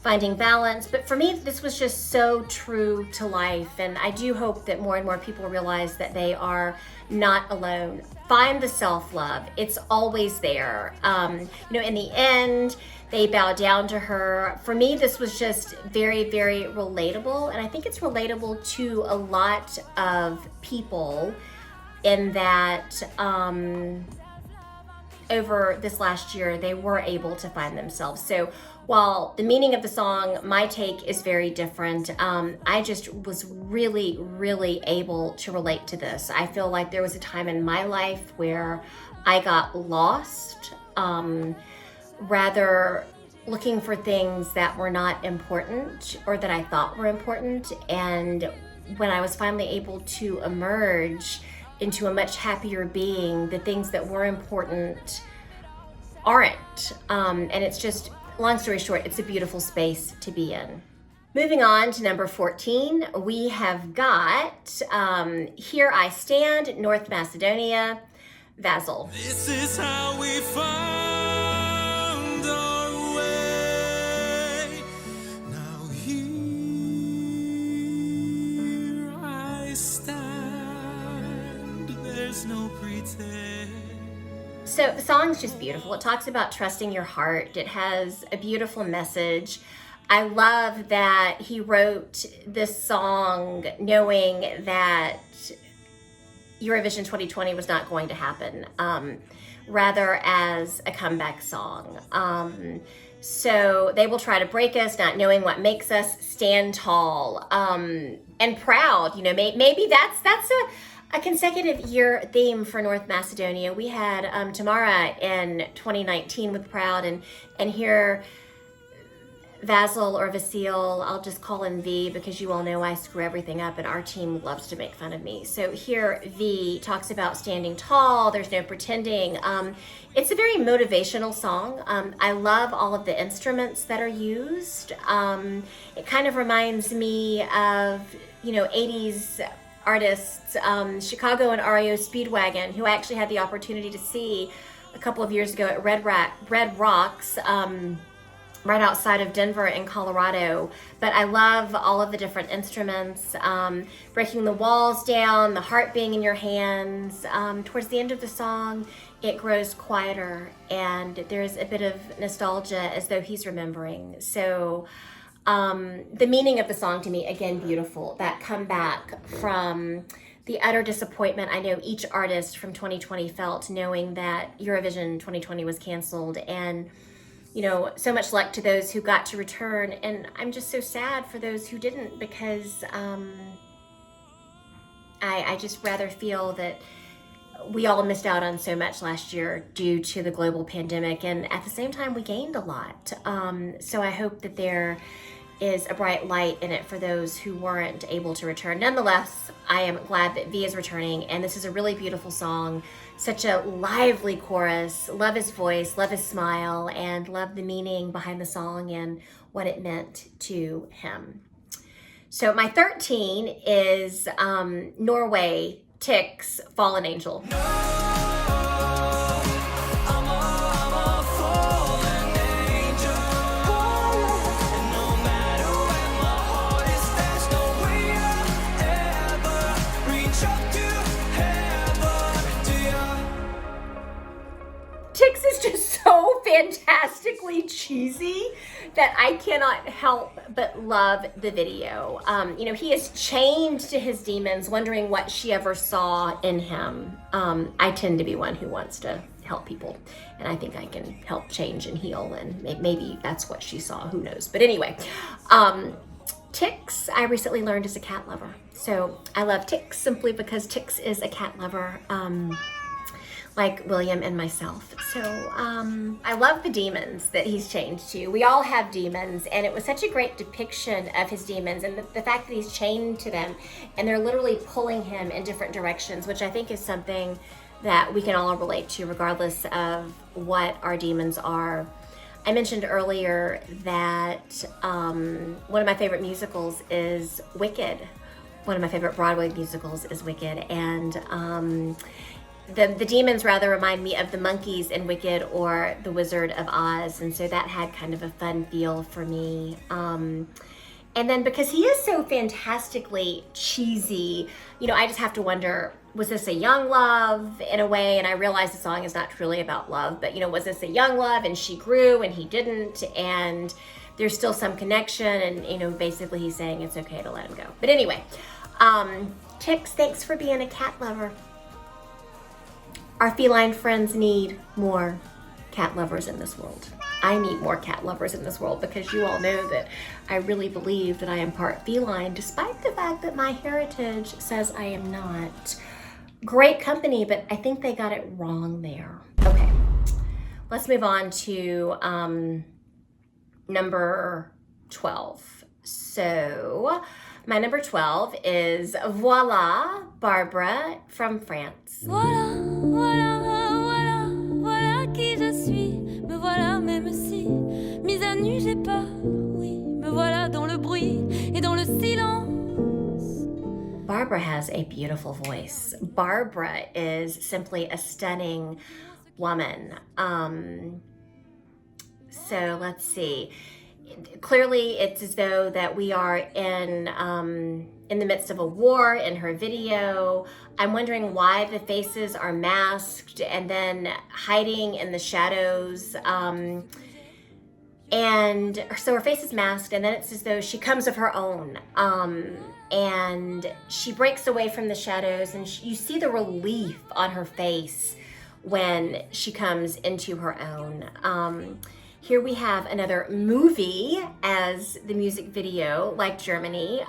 Speaker 1: Finding balance. But for me, this was just so true to life, and I do hope that more and more people realize that they are not alone. Find the self-love. It's always there. In the end, they bow down to her. For me, this was just very, very relatable, and I think it's relatable to a lot of people, in that over this last year, they were able to find themselves. So while the meaning of the song, my take is very different, I just was really, really able to relate to this. I feel like there was a time in my life where I got lost, rather looking for things that were not important, or that I thought were important. And when I was finally able to emerge into a much happier being, the things that were important aren't. And it's just, long story short, it's a beautiful space to be in. Moving on to number 14, we have got Here I Stand, North Macedonia, Vasil.
Speaker 2: This is how we found our way. Now here I stand. There's no pretend.
Speaker 1: So the song's just beautiful. It talks about trusting your heart. It has a beautiful message. I love that he wrote this song knowing that Eurovision 2020 was not going to happen, rather as a comeback song. So they will try to break us, not knowing what makes us stand tall and proud. Maybe that's a consecutive year theme for North Macedonia. We had Tamara in 2019 with Proud, and here Vasil, or Vasil, I'll just call him V, because you all know I screw everything up and our team loves to make fun of me. So here V talks about standing tall, there's no pretending. It's a very motivational song. I love all of the instruments that are used. It kind of reminds me of, 80s artists, Chicago and REO Speedwagon, who I actually had the opportunity to see a couple of years ago at Red Rocks, right outside of Denver in Colorado. But I love all of the different instruments, breaking the walls down, the harp being in your hands. Towards the end of the song, it grows quieter and there's a bit of nostalgia as though he's remembering. So the meaning of the song to me, again, beautiful. That comeback from the utter disappointment I know each artist from 2020 felt knowing that Eurovision 2020 was canceled, and you know, so much luck to those who got to return. And I'm just so sad for those who didn't, because I just rather feel that we all missed out on so much last year due to the global pandemic, and at the same time we gained a lot. So I hope that there is a bright light in it for those who weren't able to return. Nonetheless, I am glad that V is returning, and this is a really beautiful song. Such a lively chorus. Love his voice, love his smile, and love the meaning behind the song and what it meant to him. So my 13 is Norway, Tix, Fallen Angel. Tix is just so fantastically cheesy that I cannot help but love the video. You know, he is chained to his demons, wondering what she ever saw in him. I tend to be one who wants to help people, and I think I can help change and heal, and maybe that's what she saw, who knows. But anyway, Tix, I recently learned, is a cat lover. So I love Tix simply because Tix is a cat lover. Like William and myself. So I love the demons that he's chained to. We all have demons, and it was such a great depiction of his demons, and the fact that he's chained to them and they're literally pulling him in different directions, which I think is something that we can all relate to regardless of what our demons are. I mentioned earlier that one of my favorite musicals is Wicked. One of my favorite Broadway musicals is Wicked, and the demons rather remind me of the monkeys in Wicked or the Wizard of Oz, and so that had kind of a fun feel for me. And then because he is so fantastically cheesy, you know, I just have to wonder, was this a young love in a way? And I realize the song is not truly about love, but you know, was this a young love and she grew and he didn't, and there's still some connection, and you know, basically he's saying it's okay to let him go. But anyway, Tix, thanks for being a cat lover. Our feline friends need more cat lovers in this world. I need more cat lovers in this world, because you all know that I really believe that I am part feline, despite the fact that my heritage says I am not. Great company, but I think they got it wrong there. Okay, let's move on to number 12. So my number 12 is Voila, Barbara from France.
Speaker 4: Voilà, voilà, voilà, voilà qui je suis. Me voilà même si, mise à nu j'ai peur. Oui, me voilà dans le bruit et dans le silence.
Speaker 1: Barbara has a beautiful voice. Barbara is simply a stunning woman. So let's see. Clearly, it's as though that we are in the midst of a war in her video. I'm wondering why the faces are masked and then hiding in the shadows. And so her face is masked, and then it's as though she comes of her own. And she breaks away from the shadows, and you see the relief on her face when she comes into her own. Here we have another movie as the music video, like Germany.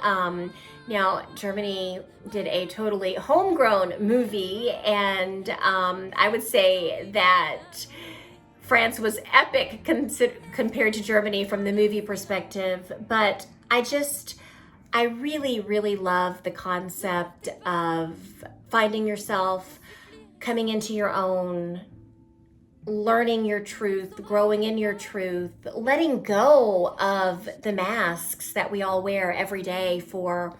Speaker 1: Now, Germany did a totally homegrown movie, and I would say that France was epic compared to Germany from the movie perspective. But I really, really love the concept of finding yourself, coming into your own, learning your truth, growing in your truth, letting go of the masks that we all wear every day for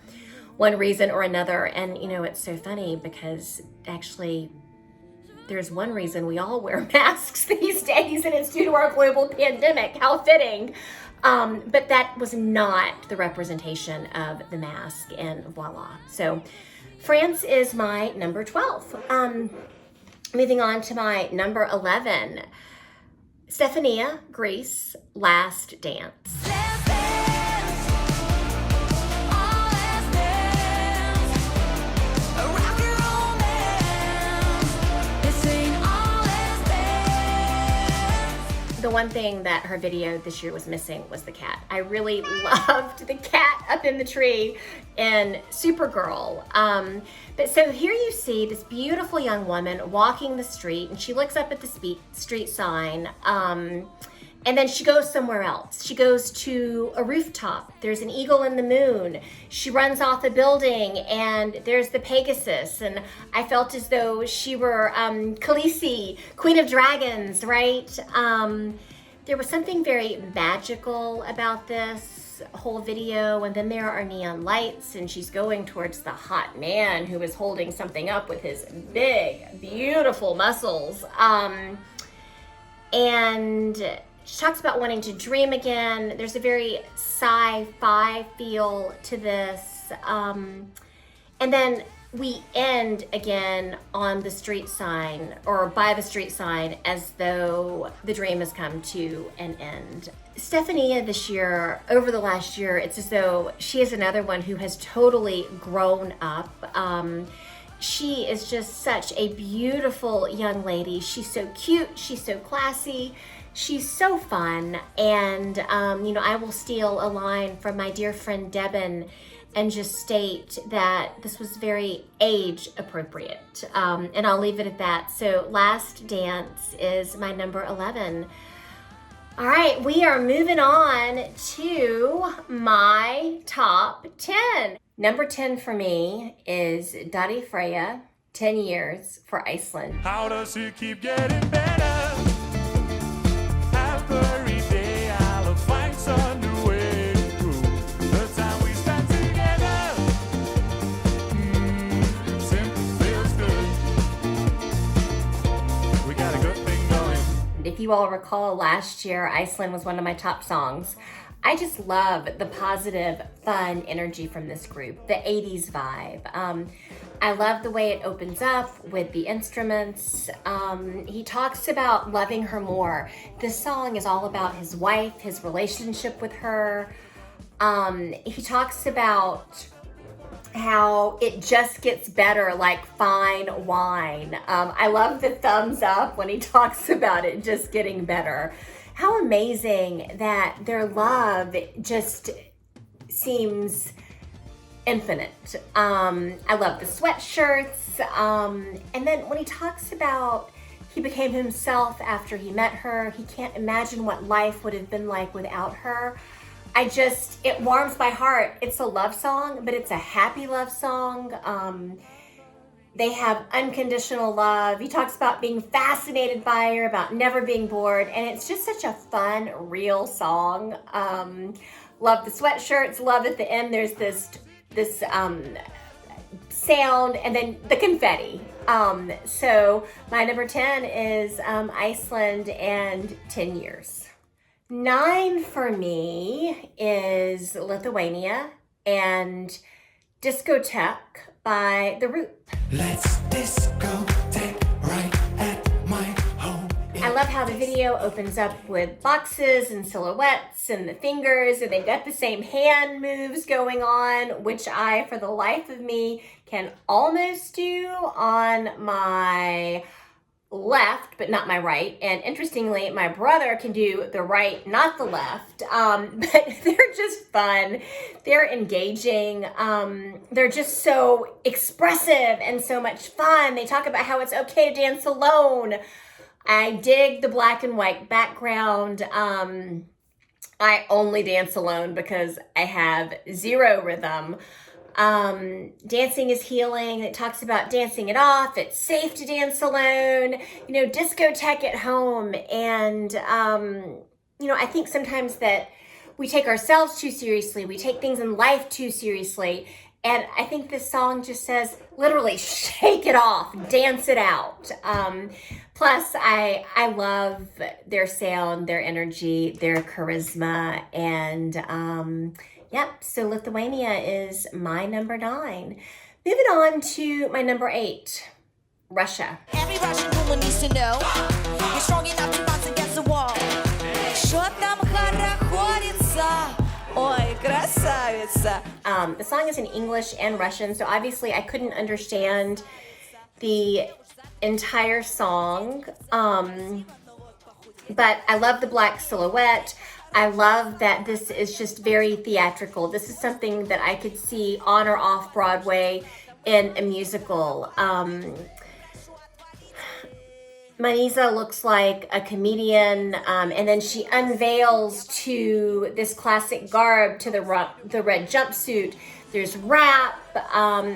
Speaker 1: one reason or another. And you know, it's so funny because actually there's one reason we all wear masks these days, and it's due to our global pandemic. How fitting. But that was not the representation of the mask, and voila. So France is my number 12. Moving on to my number 11, Stefania, Greece, Last Dance. The one thing that her video this year was missing was the cat. I really loved the cat up in the tree in Supergirl. But so here you see this beautiful young woman walking the street, and she looks up at the street sign, and then she goes somewhere else. She goes to a rooftop. There's an eagle in the moon. She runs off a building, and there's the Pegasus. And I felt as though she were Khaleesi, Queen of Dragons, right? There was something very magical about this whole video. And then there are neon lights, and she's going towards the hot man who is holding something up with his big, beautiful muscles. And she talks about wanting to dream again. There's a very sci-fi feel to this. And then we end again on the street sign, or by the street sign, as though the dream has come to an end. Stefania this year, over the last year, it's as though she is another one who has totally grown up. She is just such a beautiful young lady. She's so cute. She's so classy. She's so fun. And, I will steal a line from my dear friend Debin and just state that this was very age appropriate. And I'll leave it at that. So Last Dance is my number 11. All right, we are moving on to my top 10. Number 10 for me is Dadi Freya, 10 Years for Iceland.
Speaker 2: How does it keep getting better? Every day I'll find some new way through the time we spent together. Simply feels good. We got a good thing going.
Speaker 1: If you all recall, last year, Iceland was one of my top songs. I just love the positive, fun energy from this group, the 80s vibe. I love the way it opens up with the instruments. He talks about loving her more. This song is all about his wife, his relationship with her. He talks about how it just gets better like fine wine. I love the thumbs up when he talks about it just getting better. How amazing that their love just seems infinite. I love the sweatshirts. And then when he talks about he became himself after he met her, he can't imagine what life would have been like without her. It warms my heart. It's a love song, but it's a happy love song. They have unconditional love. He talks about being fascinated by her, about never being bored, and it's just such a fun, real song. Love the sweatshirts. Love at the end. There's this sound, and then the confetti. So my number 10 is Iceland and 10 Years. 9 for me is Lithuania and Discotheque by The Roop.
Speaker 2: Let's discotheque right at my home.
Speaker 1: I love how the video opens up with boxes and silhouettes and the fingers, and they've got the same hand moves going on, which I, for the life of me, can almost do on my left, but not my right. And interestingly, my brother can do the right, not the left. But they're just fun. They're engaging. They're just so expressive and so much fun. They talk about how it's okay to dance alone. I dig the black and white background. I only dance alone because I have zero rhythm. Dancing is healing. It talks about dancing it off. It's safe to dance alone, discotheque at home. And, I think sometimes that we take ourselves too seriously. We take things in life too seriously. And I think this song just says, literally, shake it off, dance it out. Plus, I love their sound, their energy, their charisma. And yep, so Lithuania is my number 9. Moving on to my number 8, Russia.
Speaker 5: Every Russian woman needs to know you're strong enough to bounce against the wall. Что там хорохорится? Ой, красавица.
Speaker 1: The song is in English and Russian, so obviously I couldn't understand the entire song. But I love the black silhouette. I love that this is just very theatrical. This is something that I could see on or off Broadway in a musical. Manisa looks like a comedian, and then she unveils to this classic garb, to the red jumpsuit. There's rap.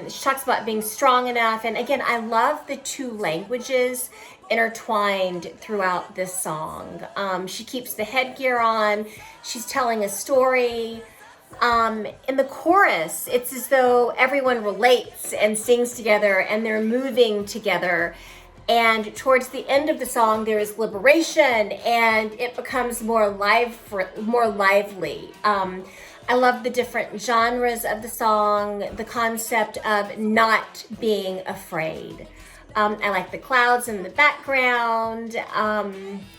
Speaker 1: She talks about being strong enough. And again, I love the 2 languages intertwined throughout this song. She keeps the headgear on. She's telling a story. In the chorus, it's as though everyone relates and sings together and they're moving together. And towards the end of the song, there is liberation and it becomes more lively. I love the different genres of the song, the concept of not being afraid. I like the clouds in the background.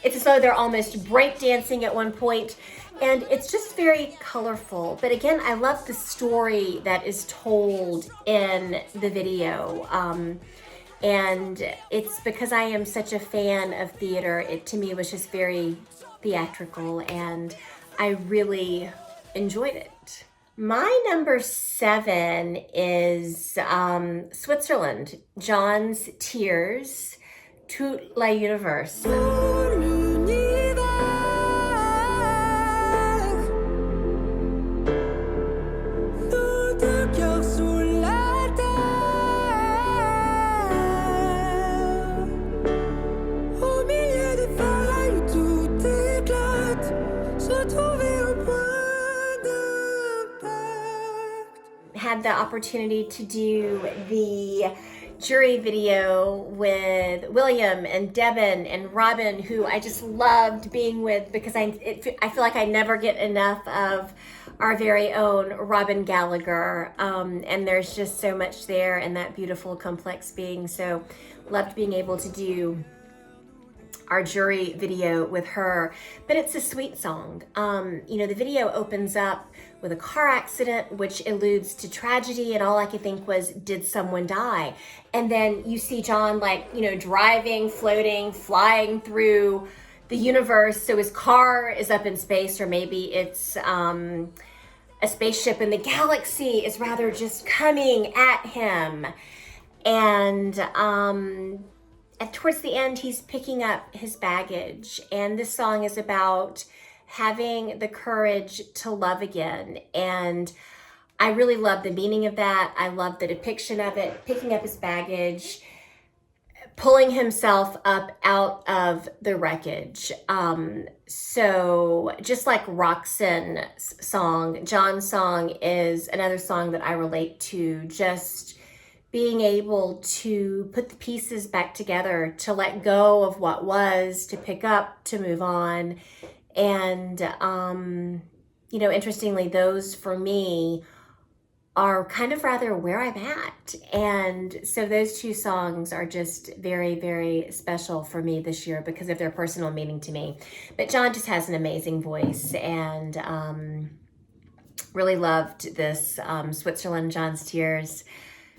Speaker 1: It's as though they're almost breakdancing at one point, and it's just very colorful. But again, I love the story that is told in the video. And it's because I am such a fan of theater. It to me was just very theatrical, and I really enjoyed it. My number 7 is Switzerland, John's Tears, Toute l'univers. Had the opportunity to do the jury video with William and Devin and Robin, who I just loved being with because I feel like I never get enough of our very own Robin Gallagher, and there's just so much there and that beautiful complex being. So loved being able to do our jury video with her. But it's a sweet song. The video opens up with a car accident, which alludes to tragedy, and all I could think was, did someone die? And then you see John driving, floating, flying through the universe. So his car is up in space, or maybe it's a spaceship, and the galaxy is rather just coming at him. And towards the end, he's picking up his baggage, and this song is about having the courage to love again. And I really love the meaning of that. I love the depiction of it, picking up his baggage, pulling himself up out of the wreckage. So just like Roxanne's song, John's song is another song that I relate to, just being able to put the pieces back together, to let go of what was, to pick up, to move on. And, interestingly, those for me are kind of rather where I'm at. And so those 2 songs are just very, very special for me this year because of their personal meaning to me. But John just has an amazing voice, and really loved this Switzerland, John's Tears,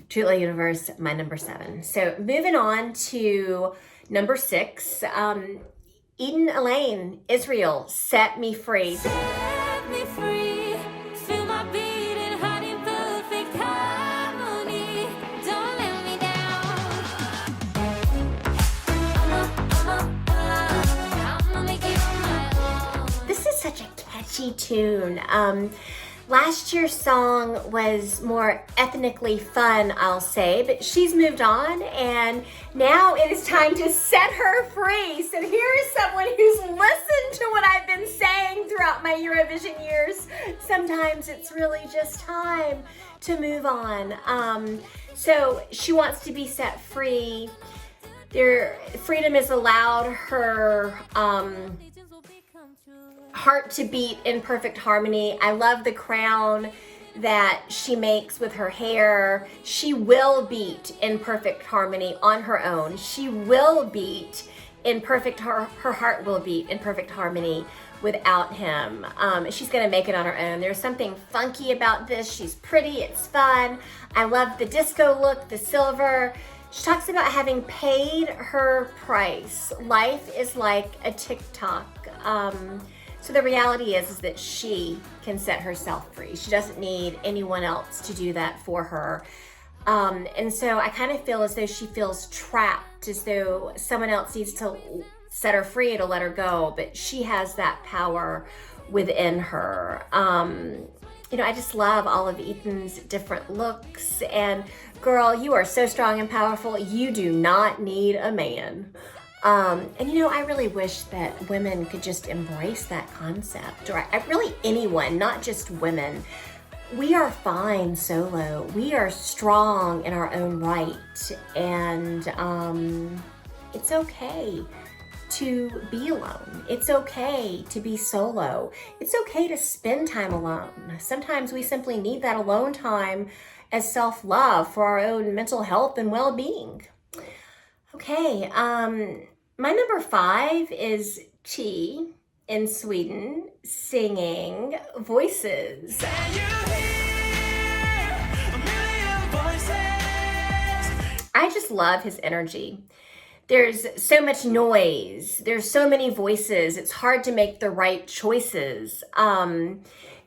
Speaker 1: Toute l'univers, my number 7. So moving on to number 6, Eden Elaine, Israel, Set Me Free.
Speaker 4: Set me free, feel my beating heart in perfect harmony. Don't let me down. I'ma make it on my own.
Speaker 1: This is such a catchy tune. Last year's song was more ethnically fun, I'll say, but she's moved on and now it is time to set her free. So here is someone who's listened to what I've been saying throughout my Eurovision years. Sometimes it's really just time to move on. So she wants to be set free. Freedom has allowed her heart to beat in perfect harmony. I love the crown that she makes with her hair. She will beat in perfect harmony on her own. She will beat in perfect, her heart will beat in perfect harmony without him. She's gonna make it on her own. There's something funky about this. She's pretty, it's fun. I love the disco look, the silver. She talks about having paid her price. Life is like a TikTok. So the reality is that she can set herself free. She doesn't need anyone else to do that for her. And so I kind of feel as though she feels trapped, as though someone else needs to set her free to let her go, but she has that power within her. You know, I just love all of Ethan's different looks, and girl, you are so strong and powerful. You do not need a man. And you know, I really wish that women could just embrace that concept, or really anyone, not just women. We are fine solo. We are strong in our own right, and it's okay to be alone. It's okay to be solo. It's okay to spend time alone. Sometimes we simply need that alone time as self-love for our own mental health and well-being. Okay, my number 5 is T in Sweden singing Voices.
Speaker 2: Can you hear a million voices?
Speaker 1: I just love his energy. There's so much noise. There's so many voices. It's hard to make the right choices. And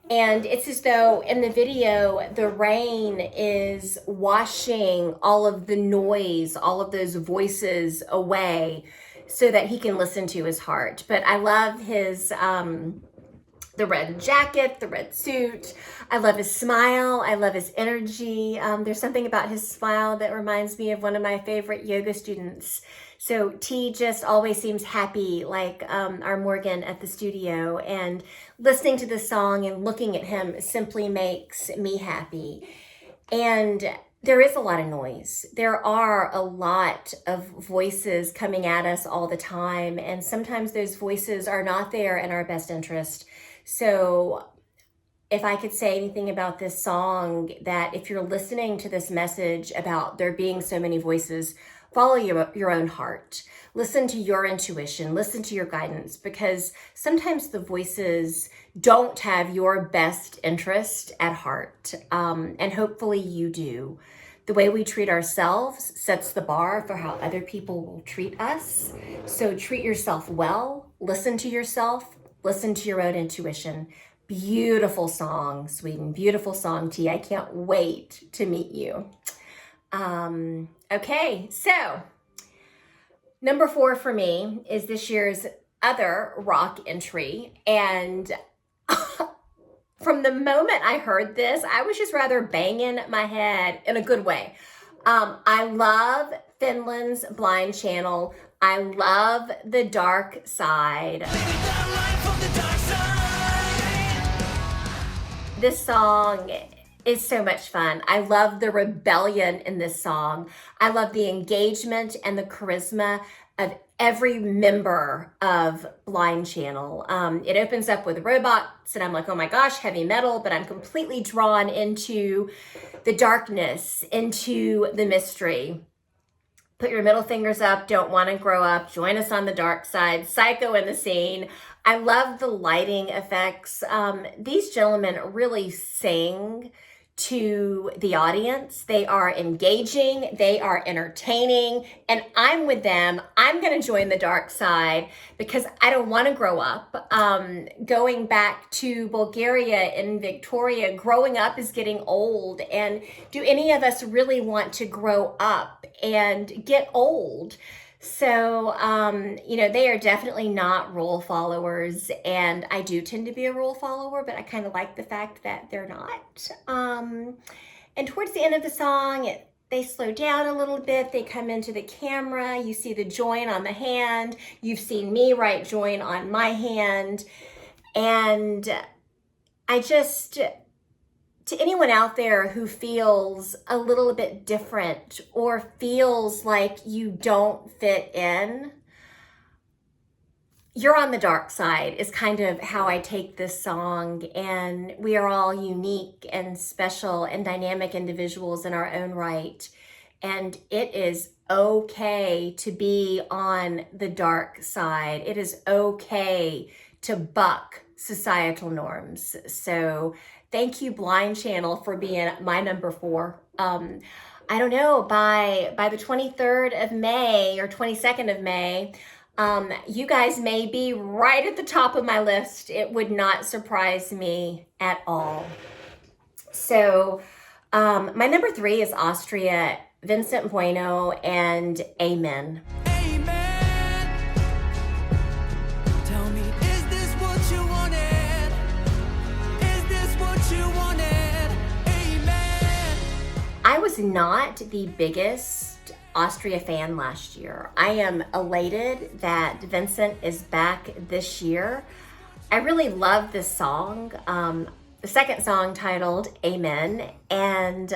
Speaker 1: it's as though in the video, the rain is washing all of the noise, all of those voices away so that he can listen to his heart. But I love his, the red jacket, the red suit. I love his smile. I love his energy. There's something about his smile that reminds me of one of my favorite yoga students. So T just always seems happy, like our Morgan at the studio. And listening to the song and looking at him simply makes me happy. And there is a lot of noise. There are a lot of voices coming at us all the time. And sometimes those voices are not there in our best interest. So if I could say anything about this song, that if you're listening to this message about there being so many voices, follow your own heart. Listen to your intuition. Listen to your guidance, because sometimes the voices don't have your best interest at heart. And hopefully you do. The way we treat ourselves sets the bar for how other people will treat us. So treat yourself well. Listen to yourself. Listen to your own intuition. Beautiful song, Sweden. Beautiful song, T. I can't wait to meet you. Okay, so number 4 for me is this year's other rock entry. And from the moment I heard this, I was just rather banging my head in a good way. I love Finland's Blind Channel. I love the dark side. This song is so much fun. I love the rebellion in this song. I love the engagement and the charisma of every member of Blind Channel. It opens up with robots and I'm like, oh my gosh, heavy metal, but I'm completely drawn into the darkness, into the mystery. Put your middle fingers up, don't want to grow up, join us on the dark side, Psycho in the scene. I love the lighting effects. These gentlemen really sing to the audience. They are engaging, they are entertaining, and I'm with them. I'm gonna join the dark side because I don't wanna grow up. Going back to Bulgaria and Victoria, growing up is getting old, and do any of us really want to grow up and get old? So, they are definitely not rule followers, and I do tend to be a rule follower, but I kind of like the fact that they're not. And towards the end of the song, they slow down a little bit. They come into the camera. You see the join on the hand. You've seen me write join on my hand. And I just, to anyone out there who feels a little bit different or feels like you don't fit in, you're on the dark side is kind of how I take this song. And we are all unique and special and dynamic individuals in our own right. And it is okay to be on the dark side. It is okay to buck societal norms. So thank you, Blind Channel, for being my number 4. I don't know, by the 23rd of May or 22nd of May, you guys may be right at the top of my list. It would not surprise me at all. So my number 3 is Austria, Vincent Bueno, and Amen.
Speaker 2: Amen. Tell me, is this what you wanted? Is this what you wanted? Amen.
Speaker 1: I was not the biggest Austria fan last year. I am elated that Vincent is back this year. I really love this song, the second song titled Amen, and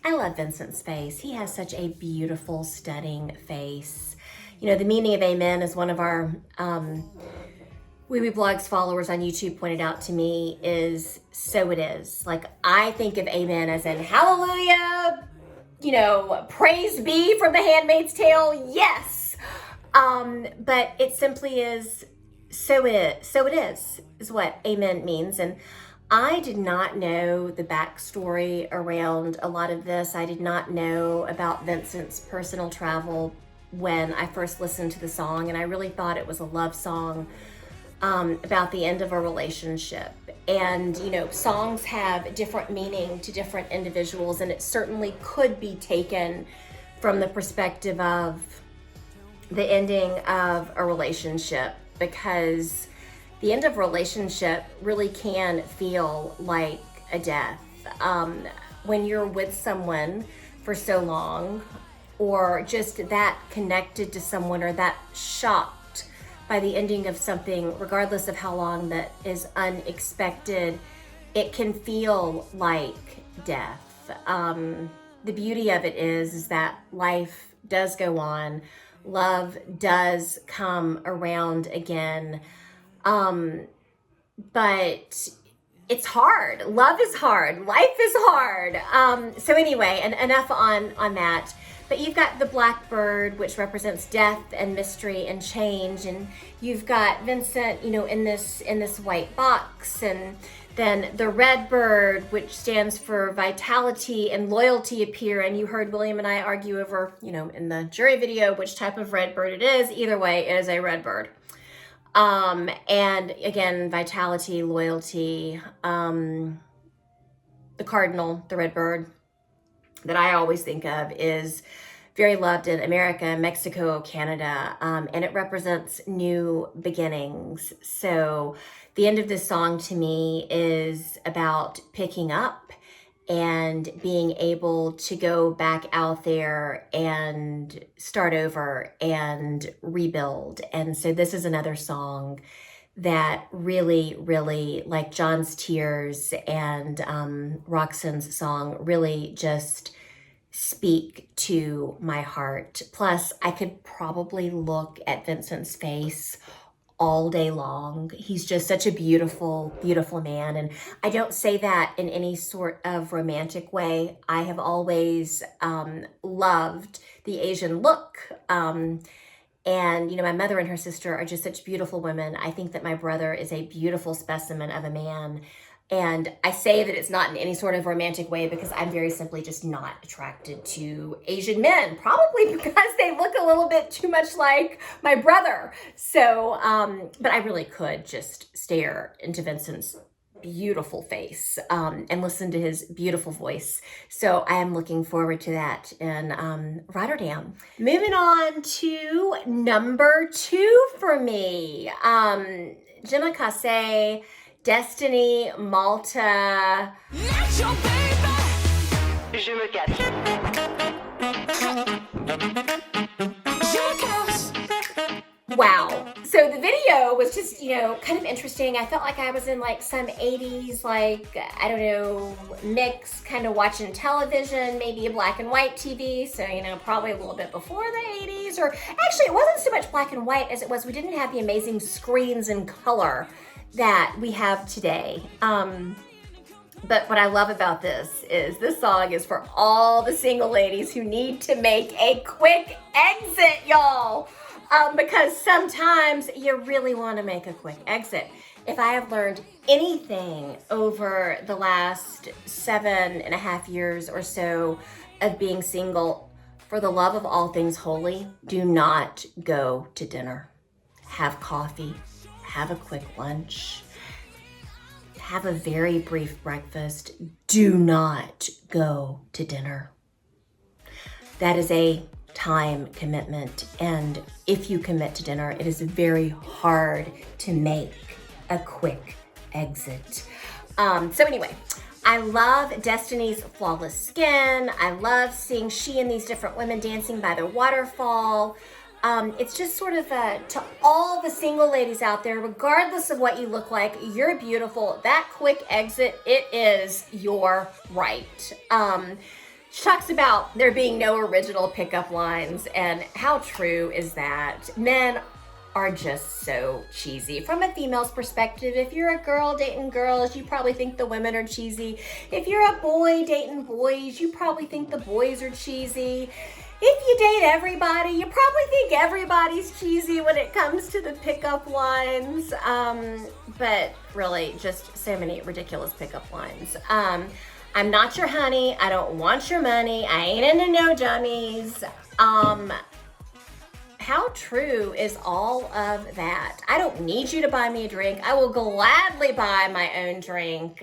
Speaker 1: I love Vincent's face. He has such a beautiful, stunning face. The meaning of Amen, as one of our Wiwibloggs followers on YouTube pointed out to me, is so it is. Like, I think of Amen as in hallelujah, praise be from The Handmaid's Tale, yes. But it simply is so it is what Amen means. And I did not know the backstory around a lot of this. I did not know about Vincent's personal travel when I first listened to the song, and I really thought it was a love song about the end of a relationship. And, songs have different meaning to different individuals, and it certainly could be taken from the perspective of the ending of a relationship, because the end of a relationship really can feel like a death. When you're with someone for so long, or just that connected to someone, or that shocked by the ending of something, regardless of how long that is unexpected, it can feel like death. The beauty of it is that life does go on. Love does come around again. But it's hard. Love is hard. Life is hard. So anyway, and enough on that. But you've got the blackbird, which represents death and mystery and change, and you've got Vincent, in this white box, and then the red bird, which stands for vitality and loyalty, appear. And you heard William and I argue over, in the jury video, which type of red bird it is. Either way, it is a red bird. And again, vitality, loyalty, the cardinal, the red bird, that I always think of is very loved in America, Mexico, Canada, and it represents new beginnings. So the end of this song to me is about picking up and being able to go back out there and start over and rebuild. And so this is another song that really, really, like John's Tears and Roxanne's song, really just speak to my heart. Plus, I could probably look at Vincent's face all day long. He's just such a beautiful, beautiful man. And I don't say that in any sort of romantic way. I have always loved the Asian look. And, my mother and her sister are just such beautiful women. I think that my brother is a beautiful specimen of a man. And I say that it's not in any sort of romantic way because I'm very simply just not attracted to Asian men, probably because they look a little bit too much like my brother. So, but I really could just stare into Vincent's beautiful face and listen to his beautiful voice. So I am looking forward to that in Rotterdam. Moving on to number 2 for me. Gemma Cassé, Destiny, Malta.
Speaker 5: Nacho, baby.
Speaker 6: Je me casse.
Speaker 5: Je casse.
Speaker 1: Wow. So the video was just, kind of interesting. I felt like I was in like some 80s, like, I don't know, mix, kind of watching television, maybe a black and white TV. So, probably a little bit before the 80s. Or actually, it wasn't so much black and white as it was, we didn't have the amazing screens in color that we have today. But what I love about this is this song is for all the single ladies who need to make a quick exit, y'all. Because sometimes you really want to make a quick exit. If I have learned anything over the last 7.5 years or so of being single, for the love of all things holy, do not go to dinner. Have coffee, have a quick lunch, have a very brief breakfast. Do not go to dinner. That is a time commitment, and if you commit to dinner, it is very hard to make a quick exit. So anyway, I love Destiny's Flawless Skin. I love seeing she and these different women dancing by the waterfall. It's just sort of to all the single ladies out there, regardless of what you look like, you're beautiful. That quick exit, it is your right. She talks about there being no original pickup lines, and how true is that? Men are just so cheesy. From a female's perspective, if you're a girl dating girls, you probably think the women are cheesy. If you're a boy dating boys, you probably think the boys are cheesy. If you date everybody, you probably think everybody's cheesy when it comes to the pickup lines. But really, just so many ridiculous pickup lines. I'm not your honey. I don't want your money. I ain't into no dummies. How true is all of that? I don't need you to buy me a drink. I will gladly buy my own drink.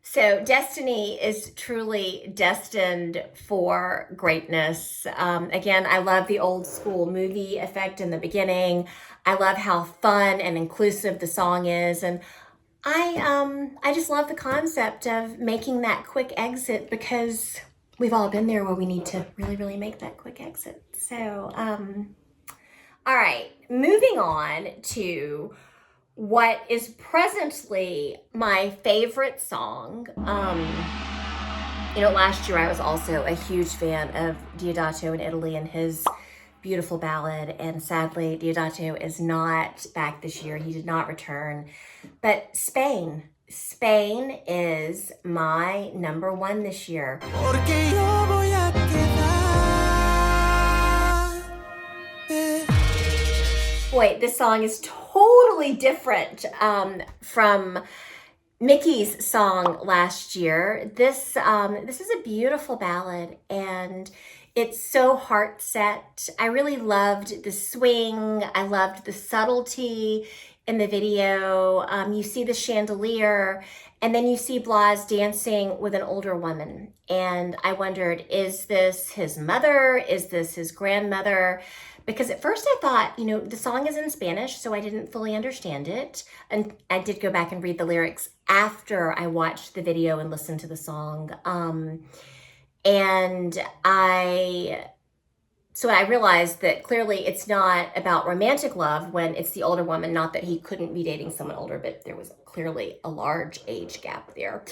Speaker 1: So Destiny is truly destined for greatness. Again, I love the old school movie effect in the beginning. I love how fun and inclusive the song is. And I just love the concept of making that quick exit, because we've all been there where we need to really, really make that quick exit. So, all right, moving on to what is presently my favorite song. Last year I was also a huge fan of Diodato in Italy and his beautiful ballad, and sadly Diodato is not back this year. He did not return. But Spain is my number 1 this year.
Speaker 2: Porque yo voy a quedar.
Speaker 1: Boy, this song is totally different from Mickey's song last year. This is a beautiful ballad, and it's so heart set. I really loved the swing. I loved the subtlety in the video. You see the chandelier, and then you see Blas dancing with an older woman. And I wondered, is this his mother? Is this his grandmother? Because at first I thought, the song is in Spanish, so I didn't fully understand it. And I did go back and read the lyrics after I watched the video and listened to the song. So I realized that clearly it's not about romantic love when it's the older woman. Not that he couldn't be dating someone older, but there was clearly a large age gap there.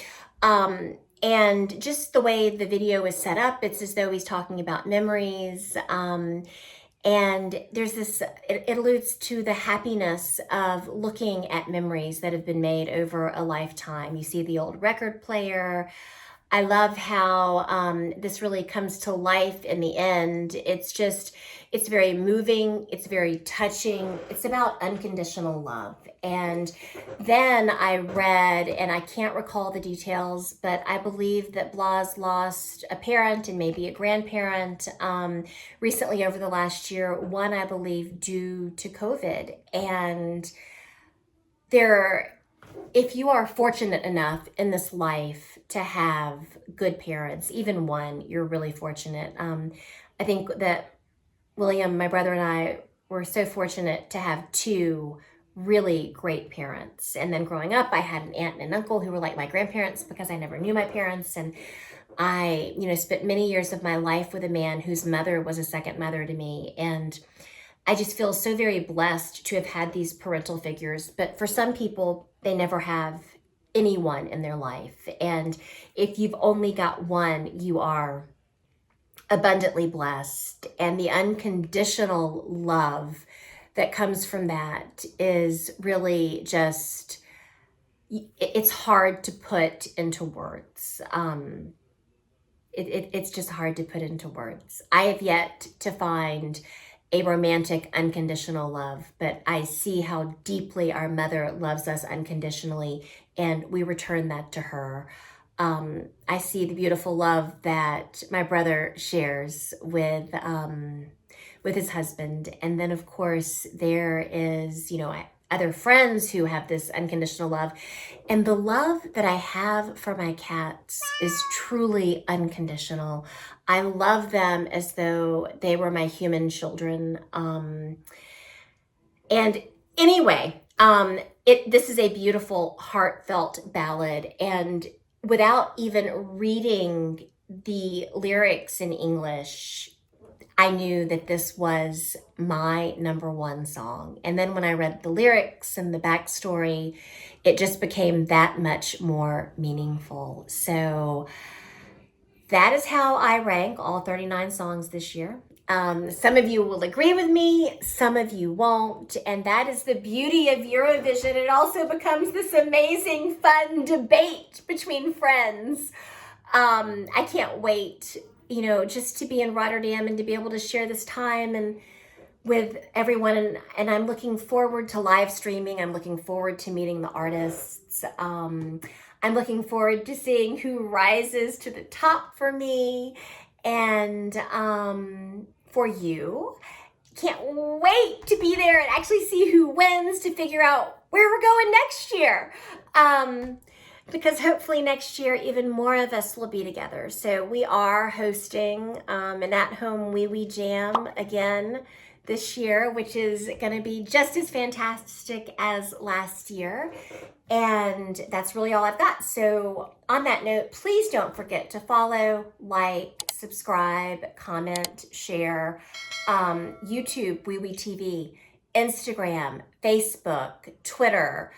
Speaker 1: And just the way the video is set up, it's as though he's talking about memories. And there's this, it alludes to the happiness of looking at memories that have been made over a lifetime. You see the old record player. I love how this really comes to life in the end. It's very moving. It's very touching. It's about unconditional love. And then I read, and I can't recall the details, but I believe that Blas lost a parent and maybe a grandparent recently over the last year. One, I believe, due to COVID. And if you are fortunate enough in this life to have good parents, even one, you're really fortunate. I think that William, my brother, and I were so fortunate to have two really great parents. And then growing up, I had an aunt and an uncle who were like my grandparents because I never knew my parents. And I, spent many years of my life with a man whose mother was a second mother to me. And I just feel so very blessed to have had these parental figures. But for some people, they never have anyone in their life. And if you've only got one, you are abundantly blessed. And the unconditional love that comes from that is really just, it's hard to put into words. It's just hard to put into words. I have yet to find a romantic unconditional love, but I see how deeply our mother loves us unconditionally, and we return that to her. I see the beautiful love that my brother shares with his husband, and then of course there is, other friends who have this unconditional love. And the love that I have for my cats is truly unconditional. I love them as though they were my human children. And anyway, this is a beautiful, heartfelt ballad. And without even reading the lyrics in English, I knew that this was my number one song. And then when I read the lyrics and the backstory, it just became that much more meaningful. So that is how I rank all 39 songs this year. Some of you will agree with me, some of you won't. And that is the beauty of Eurovision. It also becomes this amazing, fun debate between friends. I can't wait, just to be in Rotterdam and to be able to share this time and with everyone. And I'm looking forward to live streaming. I'm looking forward to meeting the artists. I'm looking forward to seeing who rises to the top for me and for you. Can't wait to be there and actually see who wins to figure out where we're going next year. Because hopefully next year, even more of us will be together. So we are hosting an at-home Wiwi Jam again this year, which is going to be just as fantastic as last year. And that's really all I've got. So on that note, please don't forget to follow, like, subscribe, comment, share, YouTube, Wiwi TV, Instagram, Facebook, Twitter,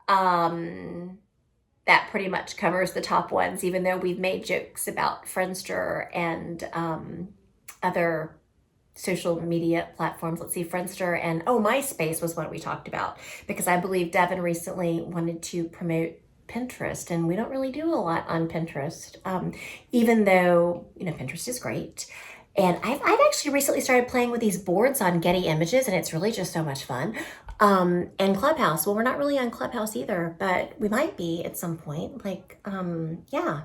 Speaker 1: that pretty much covers the top ones, even though we've made jokes about Friendster and other social media platforms. Let's see, Friendster and, MySpace was what we talked about, because I believe Devin recently wanted to promote Pinterest, and we don't really do a lot on Pinterest, even though, Pinterest is great. And I've actually recently started playing with these boards on Getty Images, and it's really just so much fun. And Clubhouse. Well, we're not really on Clubhouse either, but we might be at some point. Yeah.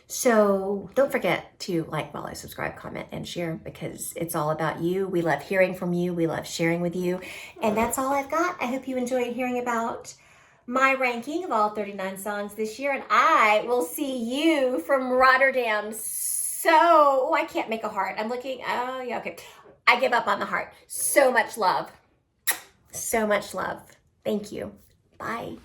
Speaker 1: So don't forget to like, follow, subscribe, comment, and share, because it's all about you. We love hearing from you. We love sharing with you. And that's all I've got. I hope you enjoyed hearing about my ranking of all 39 songs this year. And I will see you from Rotterdam. So, I can't make a heart. I'm looking. Oh, yeah, okay. I give up on the heart. So much love. So much love. Thank you. Bye.